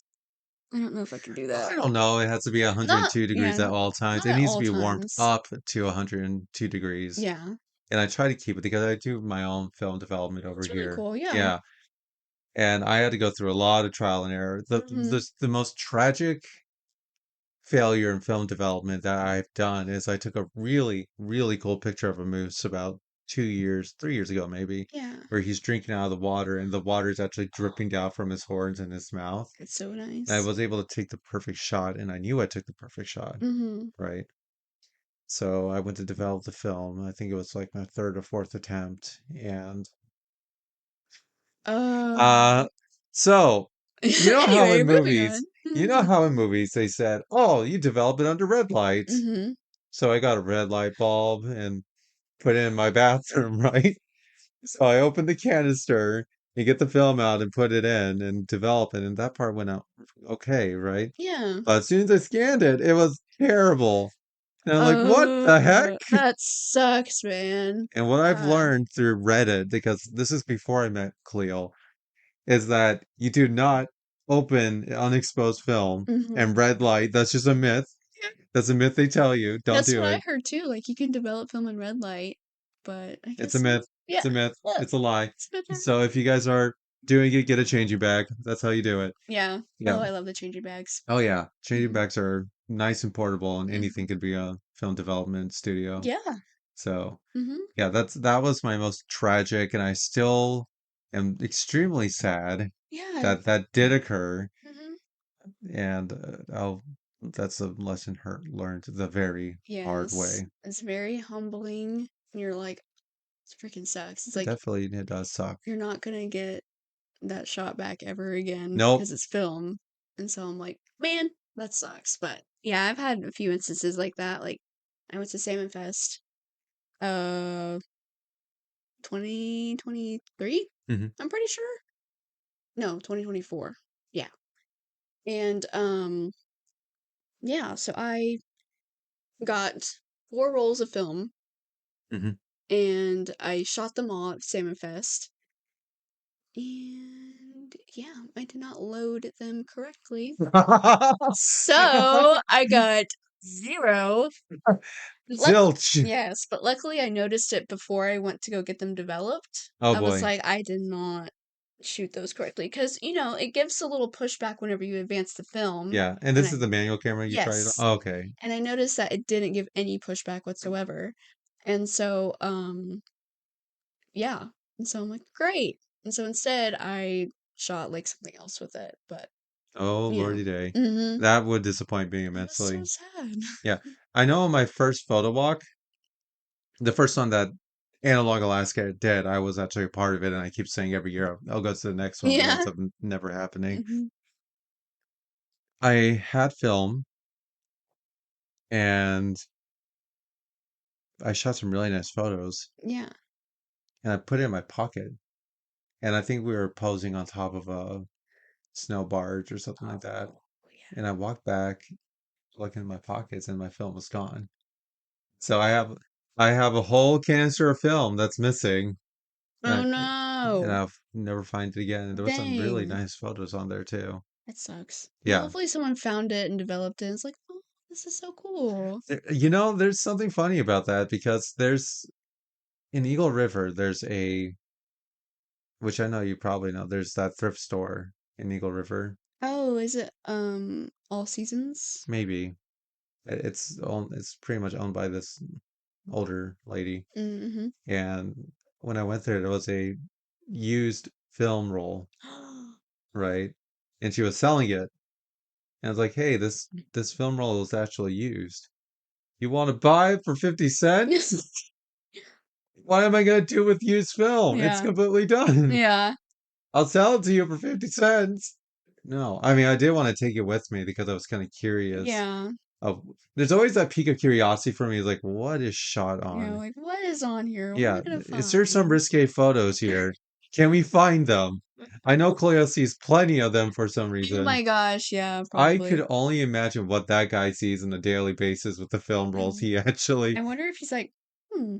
"I don't know if I can do that." I don't know. It has to be Not 102 yeah, degrees at all times. not It at needs to all be warmed times. up to 102 degrees. Yeah. And I try to keep it because I do my own film development over It's really here. cool, yeah. Yeah. And I had to go through a lot of trial and error. Mhm. The most tragic failure in film development that I've done is I took a really, really cool picture of a moose about 2 years, 3 years ago, maybe, Yeah. where he's drinking out of the water and the water is actually dripping down from his horns and his mouth. It's so And I nice. was able to take the perfect shot, and I knew I took the perfect shot, Mhm. right? So I went to develop the film. I think it was like my third or fourth attempt. And Uh, uh so you know how anyway, in moving on. movies, they said, "Oh, you developed it under red light." Mhm. So I got a red light bulb and put it in my bathroom, right? So I opened the canister and get the film out and put it in and develop it, and that part went out okay, right? Yeah. But as soon as I scanned it, it was terrible. And I'm like, what the heck? That sucks, man. And what I've Ah. learned through Reddit, because this is before I met Cleo, is that you do not open unexposed film Mhm. and red light. That's just a myth. That's a myth they tell you. Don't That's do what I it. heard too, like, you can develop film in red light, but I It's a guess myth. It's yeah. a myth. Yeah. It's a lie. It's better. So if you guys are doing it, get a changing bag. That's how you do it. Yeah. Yeah. Oh, I love the changing bags. Oh yeah. Changing Mhm. bags are nice and portable, and anything Mhm. could be a film development studio. Yeah. So Mhm. yeah, that was my most tragic, and I still am extremely sad Yeah. that that did occur. Mhm. And that's a lesson learned the very hard Yes. way. It's very humbling. And you're like, "This freaking sucks." It's like, Definitely, it does suck. you're not gonna get that shot back ever again Nope. because it's film. And so I'm like, "Man, that sucks." But, yeah, I've had a few instances like that, like, I went to Salmon Fest, uh 2023? Hmm. I'm pretty sure. No, 2024. Yeah. And yeah, so I got 4 rolls of film Hmm. and I shot them all at Salmon Fest. And yeah, I did not load them correctly. So I got 0. Luck Zilch. Yes, but luckily I noticed it before I went to go get them developed. Oh I was boy. like, I did not shoot those correctly because it gives a little pushback whenever you advance the film. Yeah, and And this I is the manual camera you tried. Yes, Oh, okay. and I noticed that it didn't give any pushback whatsoever. And so, yeah. And so I'm like, great. And so instead I shot like something else with it, but Oh yeah. lordy day. Mhm. That would disappoint me It was so immensely. sad. Yeah. I know on my first photo walk, the first one that Analog Alaska did, I was actually a part of it, and I keep saying every year I'll go to the next one, but it ends Yeah. up never happening. Mhm. I had film and I shot some really nice photos Yeah. and I put it in my pocket. And I think we were posing on top of a snow barge or something like that. Oh, yeah. And I walked back, looking in my pockets, and my film was gone. So I have a whole canister of film that's missing, Oh and no. I'll never find it again. And there was some really Dang. nice photos on there too. That sucks. Well, Yeah. hopefully someone found it and developed it. It's like, oh, this is so cool. You know, there's something funny about that because there's in Eagle River, there's a which I know you probably know, there's that thrift store in Eagle River. Oh, is it All Seasons? Maybe it's pretty much owned by this older lady. Mm-hmm. And when I went there, there was a used film roll, right? And she was selling it. And I was like, hey, this film roll is actually used. You want to buy it for 50 cents? What am I gonna do with used film? It's Yeah. completely done. Yeah. I'll sell it to you for 50 cents. No, I mean I did want to take it with me because I was kind of curious. Yeah. Of there's always that peak of curiosity for me, like what is shot Yeah, on? like what is on here? What am I Yeah, gonna is there some find? risque photos here? Can we find them? I know Cleo sees plenty of them for some Oh reason. my gosh, yeah, I probably. could only imagine what that guy sees on a daily basis with the film rolls Um, he actually. I wonder if he's like, Hmm.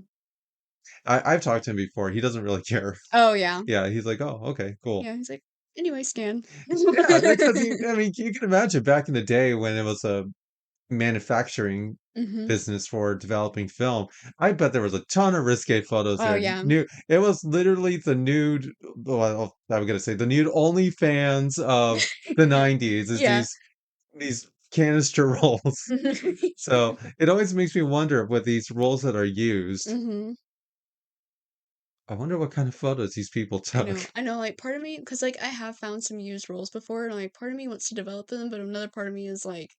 I've talked to him before. He doesn't really care. Oh, yeah. Yeah, he's like, "Oh, okay, cool." Yeah, he's like, "Anyway, scan." Yeah, because I mean, you can imagine back in the day when it was a manufacturing Mhm. business for developing film. I bet there was a ton of risque photos Oh, there. yeah. Nude, it was literally the nude. Well, I'm gonna say the nude only fans of the '90s is Yeah. these canister rolls. So it always makes me wonder with these rolls that are used. Mhm. I wonder what kind of photos these people took. I know, like, part of me, because like, I have found some used rolls before, and, like, part of me wants to develop them, but another part of me is like,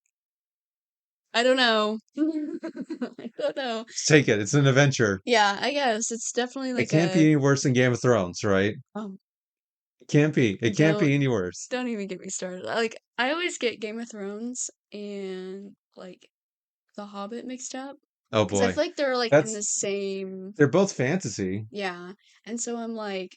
"I don't know." I don't know. Just take it. It's an adventure. Yeah, I guess, it's definitely It like can't be a any worse than Game of Thrones, right? um, It can't be. It can't don't be any worse. don't even get me started. Like, I always get Game of Thrones and, like, The Hobbit mixed up Oh because I boy. feel like they're, like, in That's the same. they're both fantasy. Yeah, and so I'm like,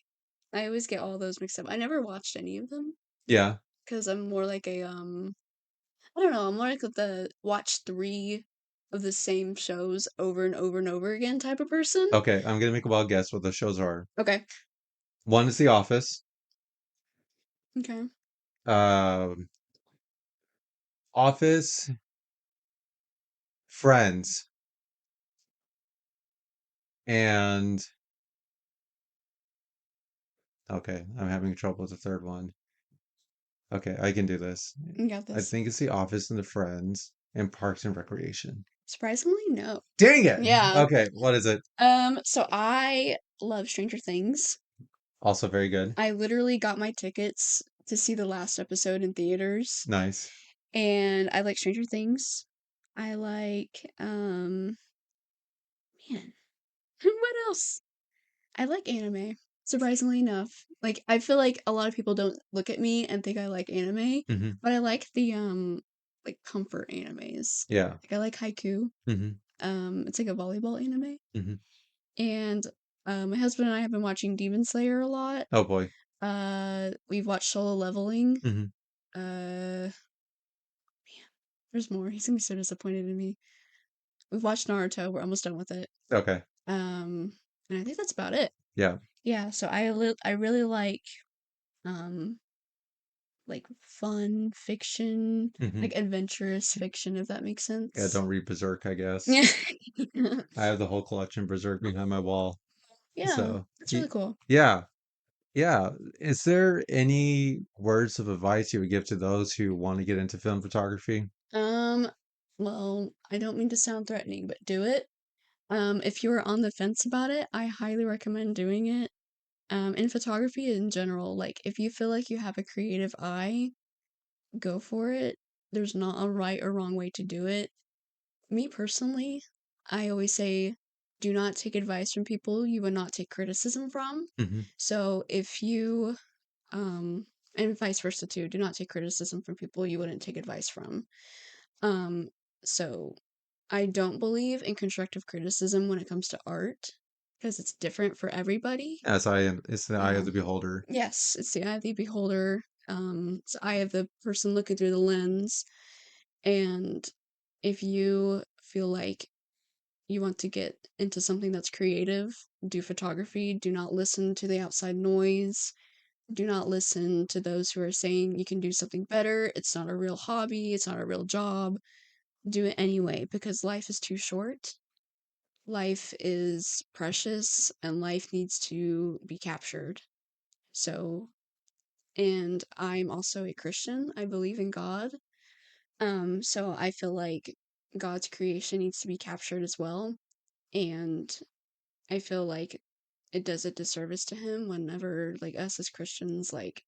I always get all those mixed up. I never watched any of them Yeah. because 'cause I'm more like a, I don't know, I'm more like the watch 3 of the same shows over and over and over again type of person. Okay, I'm gonna make a wild guess what the shows are. Okay. One is The Office, Okay. um, Office, Friends, and okay, I'm having trouble with the third one. Okay, I can do this. You got I this. think it's The Office and the Friends and Parks and Recreation. Surprisingly, no. Dang it! Yeah. Okay, what is it? So I love Stranger Things. Also very good. I literally got my tickets to see the last episode in theaters, Nice. and I like Stranger Things. I like, man, what else? I like anime, surprisingly enough. Like, I feel like a lot of people don't look at me and think I like anime, Hmm. but I like the, like, comfort animes. Yeah. Like, I like Haiku. Hmm. It's like a volleyball anime. Hmm. And, my husband and I have been watching Demon Slayer a lot. Oh boy. We've watched Solo Leveling. Hmm. Man, there's more. He's gonna be so disappointed in me. We've watched Naruto. We're almost done with it. Okay. Um, and I think that's about it. Yeah. Yeah, so I really um like fun fiction, Hmm. like adventurous fiction, if that makes Yeah, sense. don't read Berserk, I guess. Yeah. I have the whole collection Berserk behind my wall. Yeah, So, that's really cool. yeah. Yeah. Is there any words of advice you would give to those who want to get into film photography? Um, well, I don't mean to sound threatening, but do it. If you're on the fence about it, I highly recommend doing it. In photography in general, like if you feel like you have a creative eye, go for it. There's not a right or wrong way to do it. Me personally, I always say do not take advice from people you would not take criticism from. Hmm. So if you, and vice versa too, do not take criticism from people you wouldn't take advice from. Um, so I don't believe in constructive criticism when it comes to art because it's different for everybody. It's the eye of the Um, beholder. yes, it's the eye of the beholder. It's the eye of the person looking through the lens. And if you feel like you want to get into something that's creative, do photography. Do not listen to the outside noise. Do not listen to those who are saying you can do something better. It's not a real hobby. It's not a real job. Do it anyway because life is too short. Life is precious and life needs to be captured. So, and I'm also a Christian. I believe in God. So I feel like God's creation needs to be captured as well. And I feel like it does a disservice to him whenever like us as Christians like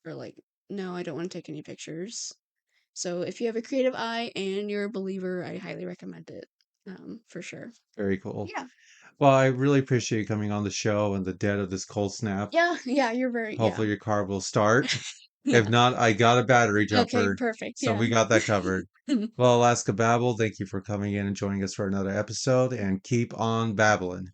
are like, no, I don't want to take any pictures. So if you have a creative eye and you're a believer, I highly recommend it. For sure. Very cool. Yeah. Well, I really appreciate you coming on the show in the dead of this cold snap. Yeah, yeah, you're very yeah. Hopefully your car will start. If Yeah. not, I got a battery Okay, jumper, perfect. so Yeah. we got that covered. Well, Alaska Babble, thank you for coming in and joining us for another episode, and keep on babbling.